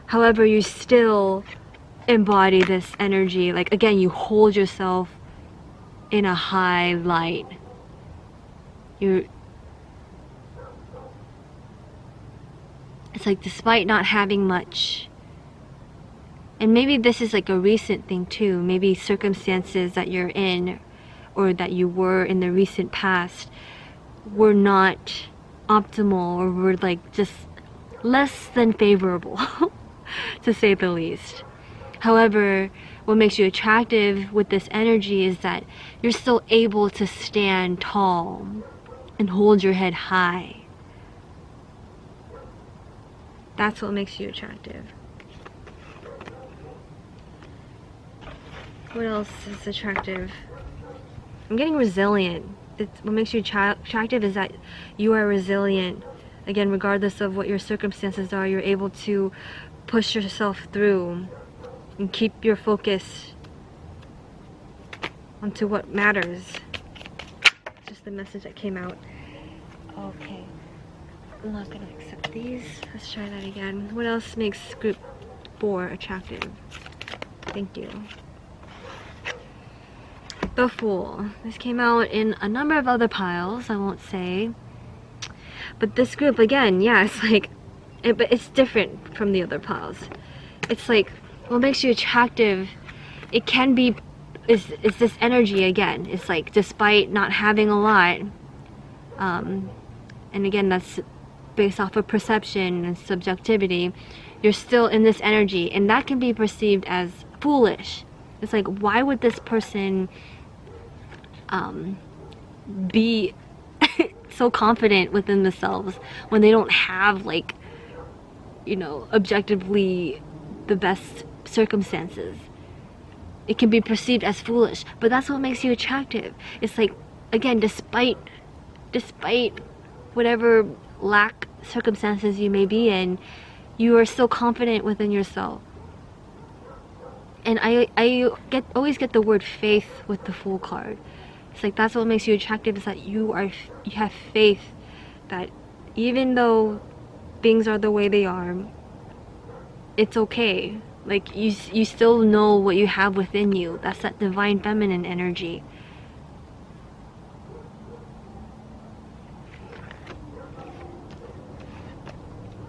However, you still embody this energy. Like, again, you hold yourself in a high light. It's like, despite not having much, and maybe this is like a recent thing too, maybe circumstances that you're in or that you were in the recent past were not optimal, or were like just less than favorable to say the least. However, what makes you attractive with this energy is that you're still able to stand tall and hold your head high. That's what makes you attractive. What else is attractive? I'm getting resilient. What makes you attractive is that you are resilient. Again, regardless of what your circumstances are, you're able to push yourself through and keep your focus onto what matters. Just the message that came out. Okay. I'm not gonna accept these. Let's try that again. What else makes group 4 attractive? Thank you. The Fool. This came out in a number of other piles, I won't say. But this group, again, yeah, it's like, but it's different from the other piles. It's like, what makes you attractive, it can be, is this energy again. It's like, despite not having a lot, and again, that's based off of perception and subjectivity, you're still in this energy, and that can be perceived as foolish. It's like, why would this person be so confident within themselves when they don't have, like, you know, objectively the best circumstances? It can be perceived as foolish, but that's what makes you attractive. It's like, again, despite whatever lack circumstances you may be in, you are still confident within yourself. And I always get the word faith with the Fool card. It's like, that's what makes you attractive, is that you have faith that even though things are the way they are, it's okay. Like, you still know what you have within you. That's that divine feminine energy.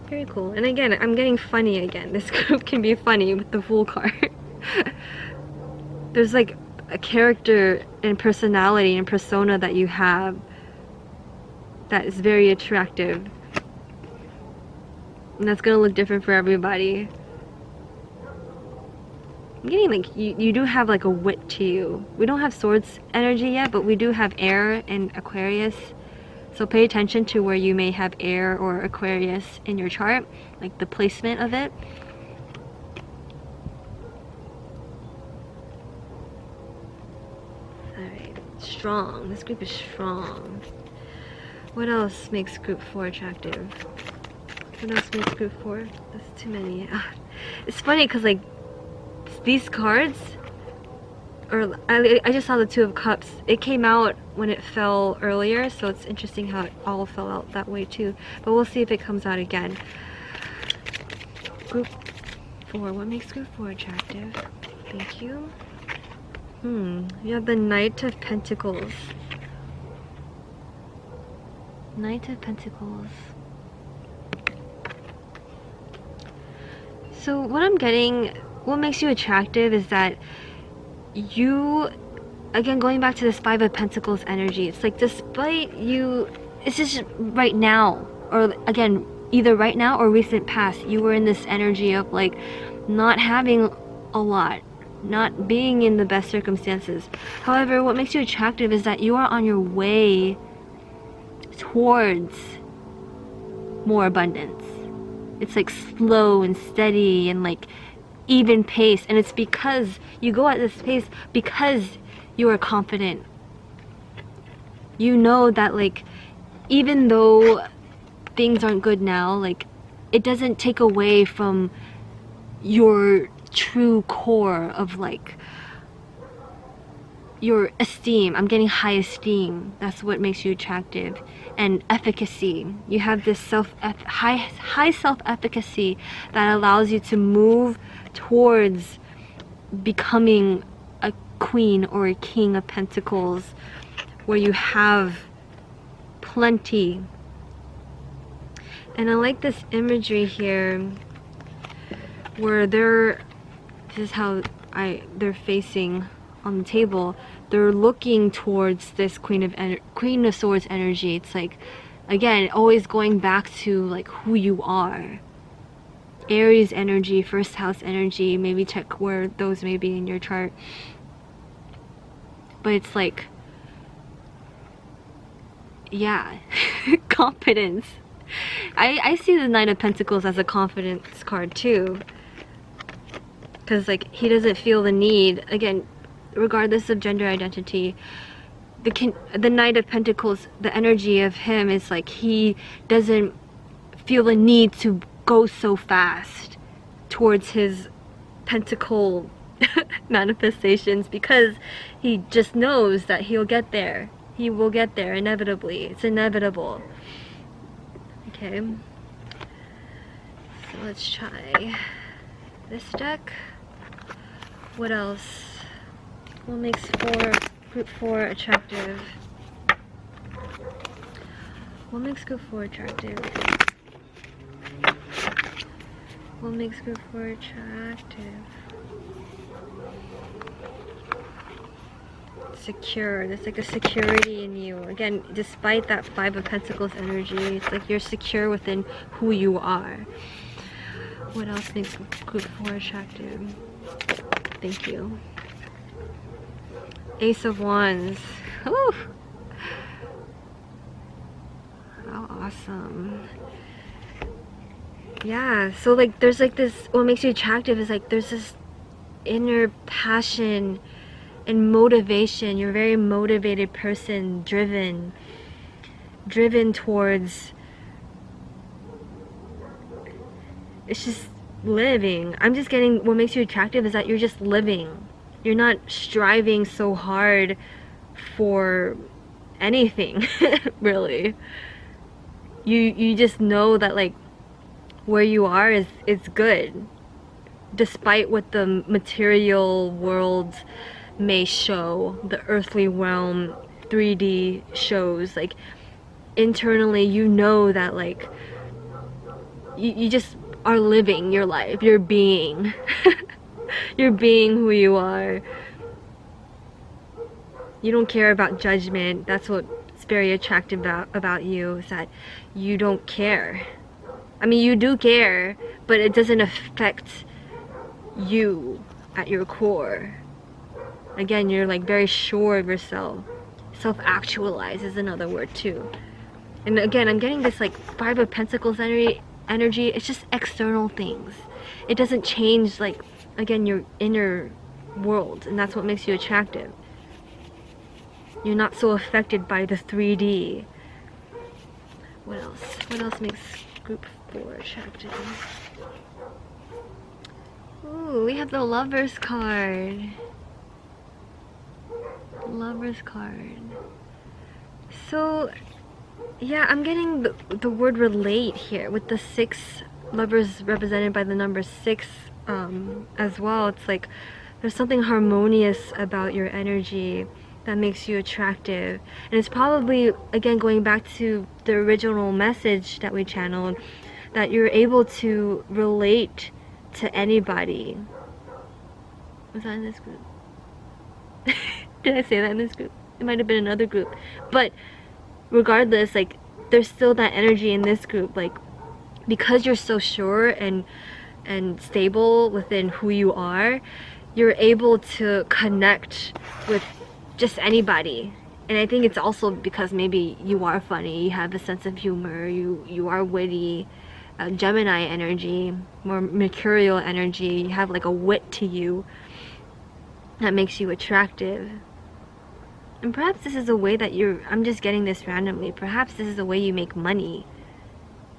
Very cool. And again, I'm getting funny again. This group can be funny with the Fool card. There's like a character and personality and persona that you have that is very attractive. And that's gonna look different for everybody. I'm getting like, you do have like a wit to you. We don't have swords energy yet, but we do have air and Aquarius. So pay attention to where you may have air or Aquarius in your chart, like the placement of it. Alright, strong. This group is strong. What else makes group 4 attractive? What else makes group 4? That's too many. It's funny because, like, these cards, or I just saw the Two of Cups. It came out when it fell earlier, so it's interesting how it all fell out that way too. But we'll see if it comes out again. Group 4. What makes group 4 attractive? Thank you. You have the Knight of Pentacles. Knight of Pentacles. So what I'm getting, what makes you attractive is that you, again, going back to this Five of Pentacles energy, it's like, despite you, it's just right now, or again, either right now or recent past, you were in this energy of like not having a lot, not being in the best circumstances. However, what makes you attractive is that you are on your way towards more abundance. It's like slow and steady and like even pace, and it's because you go at this pace because you are confident. You know that, like, even though things aren't good now, like, it doesn't take away from your true core of like your esteem. I'm getting high esteem. That's what makes you attractive. And efficacy. You have this high self-efficacy that allows you to move towards becoming a queen or a king of pentacles, where you have plenty. And I like this imagery here where this is how they're facing on the table. They're looking towards this Queen of Swords energy. It's like, again, always going back to like who you are. Aries energy, first house energy, maybe check where those may be in your chart. But it's like, yeah, confidence. I see the Knight of Pentacles as a confidence card too. Because like, he doesn't feel the need, again, regardless of gender identity, the Knight of Pentacles, the energy of him is like, he doesn't feel the need to go so fast towards his pentacle manifestations, because he just knows that he'll get there. He will get there inevitably. It's inevitable. Okay, so let's try this deck. What else? What makes group 4 attractive? What makes group 4 attractive? What makes group 4 attractive? Secure. There's like a security in you. Again, despite that 5 of Pentacles energy, it's like you're secure within who you are. What else makes group 4 attractive? Thank you. Ace of Wands. Whew. How awesome. Yeah, so like there's like this, what makes you attractive is like there's this inner passion and motivation. You're a very motivated person, driven towards, it's just living. I'm just getting, what makes you attractive is that you're just living. You're not striving so hard for anything, really. You just know that like where you are is good, despite what the material world may show, the earthly realm 3D shows. Like internally you know that like you just are living your life. You're being you're being who you are. You don't care about judgment. That's what's very attractive about you, is that you don't care. I mean, you do care, but it doesn't affect you at your core. Again, you're like very sure of yourself. Self-actualize is another word too. And again, I'm getting this like 5 of Pentacles energy. It's just external things. It doesn't change, like, again, your inner world, and that's what makes you attractive. You're not so affected by the 3D. What else? What else makes group 4 attractive? Ooh, we have the Lovers card. Lovers card. So yeah, I'm getting the word relate here with the 6 lovers represented by the number 6 as well. It's like there's something harmonious about your energy that makes you attractive. And it's probably, again, going back to the original message that we channeled, that you're able to relate to anybody. Was that in this group? Did I say that in this group? It might have been another group. But regardless, like, there's still that energy in this group. Like, because you're so sure and stable within who you are, you're able to connect with just anybody. And I think it's also because maybe you are funny, you have a sense of humor, you are witty, Gemini energy, more mercurial energy, you have like a wit to you that makes you attractive. And perhaps this is a way that I'm just getting this randomly, perhaps this is a way you make money,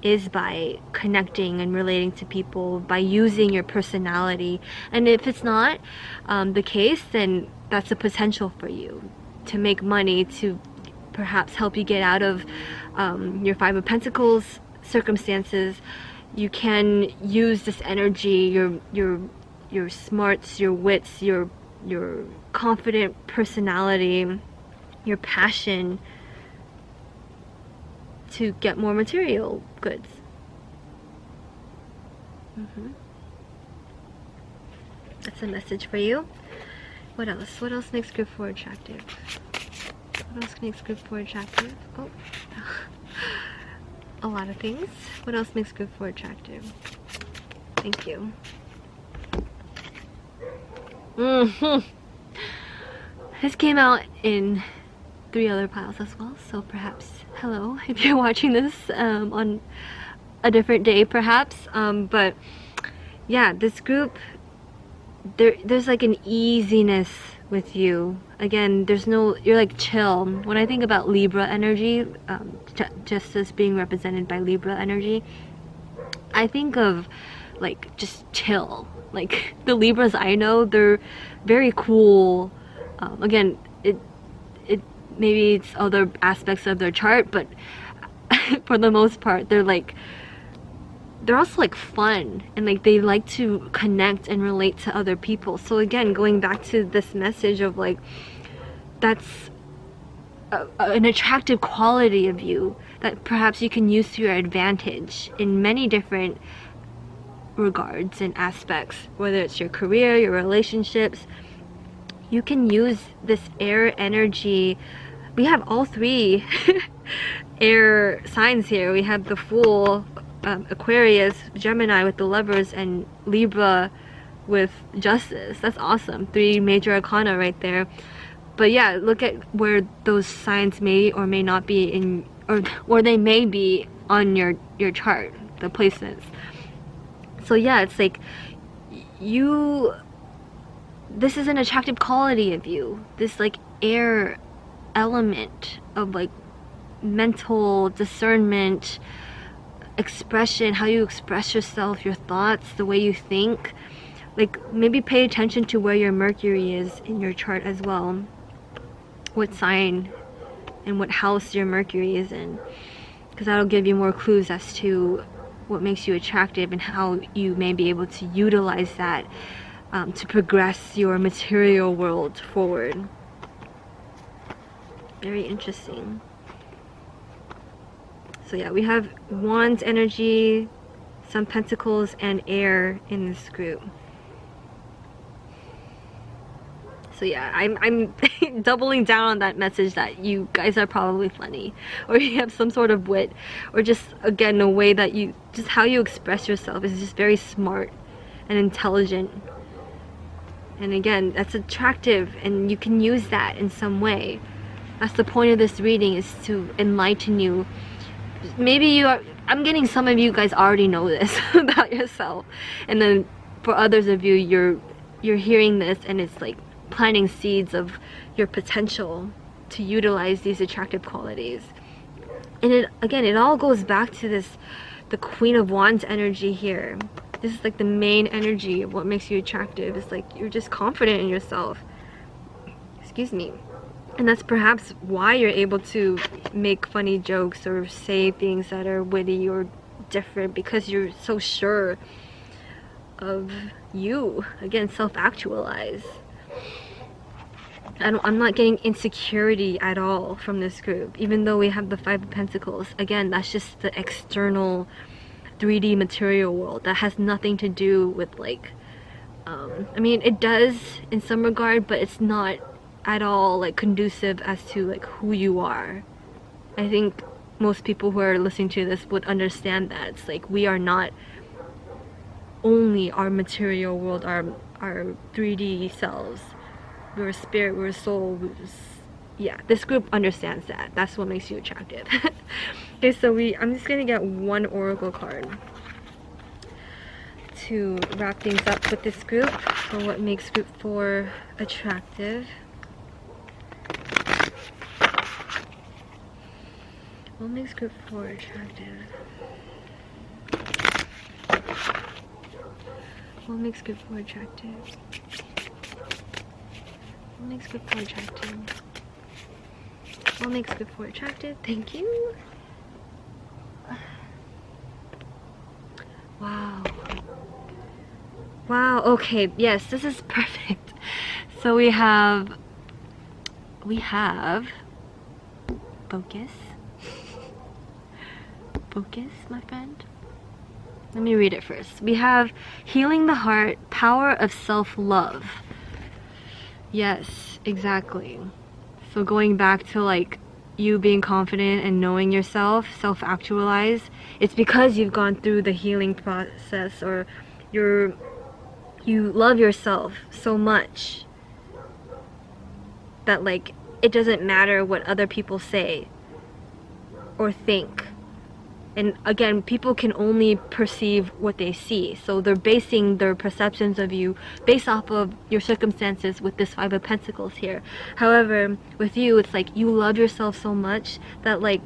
is by connecting and relating to people, by using your personality. And if it's not the case, then that's a potential for you to make money, to perhaps help you get out of your 5 of Pentacles circumstances. You can use this energy, your your smarts, your wits, your confident personality, your passion to get more material goods. That's a message for you. What else? What else makes group 4 attractive? What else makes group 4 attractive? Oh, a lot of things. What else makes group 4 attractive? Thank you. This came out in 3 other piles as well, so perhaps hello if you're watching this on a different day perhaps, but yeah, this group, there's like an easiness with you. Again, there's no, you're like chill. When I think about Libra energy, just as being represented by Libra energy, I think of like just chill. Like the Libras I know, they're very cool. Again, it maybe it's other aspects of their chart, but for the most part, they're also like fun, and like they like to connect and relate to other people. So again, going back to this message of like, that's an attractive quality of you that perhaps you can use to your advantage in many different regards and aspects, whether it's your career, your relationships. You can use this air energy. We have all 3 air signs here. We have the Fool, Aquarius, Gemini with the Lovers, and Libra with Justice. That's awesome. 3 major arcana right there. But yeah, look at where those signs may or may not be in, or they may be on your chart, the placements. So yeah, it's like this is an attractive quality of you. This like air element of like mental discernment, expression, how you express yourself, your thoughts, the way you think. Like maybe pay attention to where your Mercury is in your chart as well. What sign and what house your Mercury is in, because that'll give you more clues as to what makes you attractive and how you may be able to utilize that to progress your material world forward. Very interesting. So yeah, we have Wands energy, some Pentacles, and air in this group. So yeah, I'm doubling down on that message that you guys are probably funny, or you have some sort of wit, or just again a way that you, just how you express yourself is just very smart and intelligent. And again, that's attractive, and you can use that in some way. That's the point of this reading, is to enlighten you. Maybe you are, I'm getting some of you guys already know this about yourself, and then for others of you, you're hearing this and it's like planting seeds of your potential to utilize these attractive qualities. And it all goes back to this, the Queen of Wands energy here. This is like the main energy of what makes you attractive. It's like you're just confident in yourself. Excuse me. And that's perhaps why you're able to make funny jokes or say things that are witty or different, because you're so sure of you. Again, self-actualize. I'm not getting insecurity at all from this group, even though we have the 5 of Pentacles. Again, that's just the external 3D material world. That has nothing to do with like, I mean, it does in some regard, but it's not at all like conducive as to like who you are. I think most people who are listening to this would understand that. It's like we are not only our material world, our 3D selves. We're a spirit, we're a soul. Yeah, this group understands that. That's what makes you attractive. Okay, so I'm just gonna get one oracle card to wrap things up with this group for what makes group 4 attractive. What makes group 4 attractive? What makes group 4 attractive? What makes group 4 attractive? What makes group 4 attractive? Thank you. Wow. Wow, okay, yes, this is perfect. So we have focus. Focus, my friend. Let me read it first. We have healing the heart, power of self-love. Yes, exactly. So going back to like you being confident and knowing yourself, self-actualize, it's because you've gone through the healing process, or you love yourself so much that like it doesn't matter what other people say or think. And again, people can only perceive what they see, so they're basing their perceptions of you based off of your circumstances with this Five of Pentacles here. However, with you, it's like you love yourself so much that like,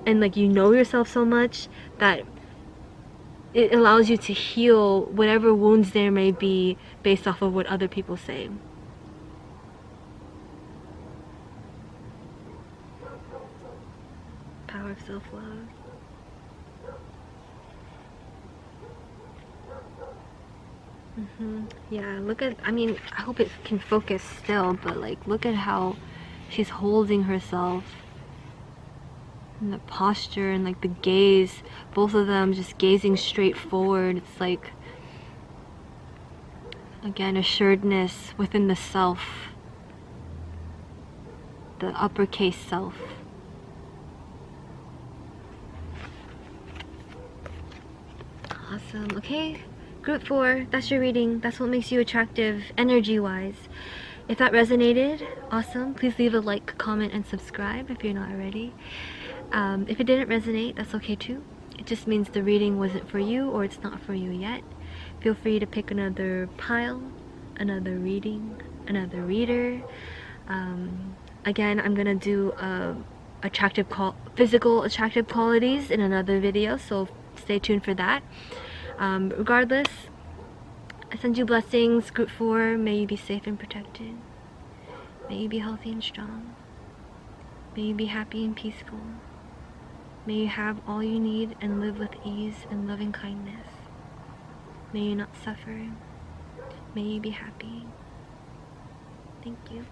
and like you know yourself so much that it allows you to heal whatever wounds there may be based off of what other people say. Power of self-love. Yeah, look at, I mean, I hope it can focus still, but like, look at how she's holding herself. And the posture and like the gaze, both of them just gazing straight forward. It's like, again, assuredness within the self. The uppercase self. Awesome, okay. Group 4, that's your reading. That's what makes you attractive energy-wise. If that resonated, awesome. Please leave a like, comment, and subscribe if you're not already. If it didn't resonate, that's okay too. It just means the reading wasn't for you, or it's not for you yet. Feel free to pick another pile, another reading, another reader. Again, I'm gonna do physical attractive qualities in another video, so stay tuned for that. Regardless, I send you blessings, Group 4. May you be safe and protected. May you be healthy and strong. May you be happy and peaceful. May you have all you need and live with ease and loving kindness. May you not suffer. May you be happy. Thank you.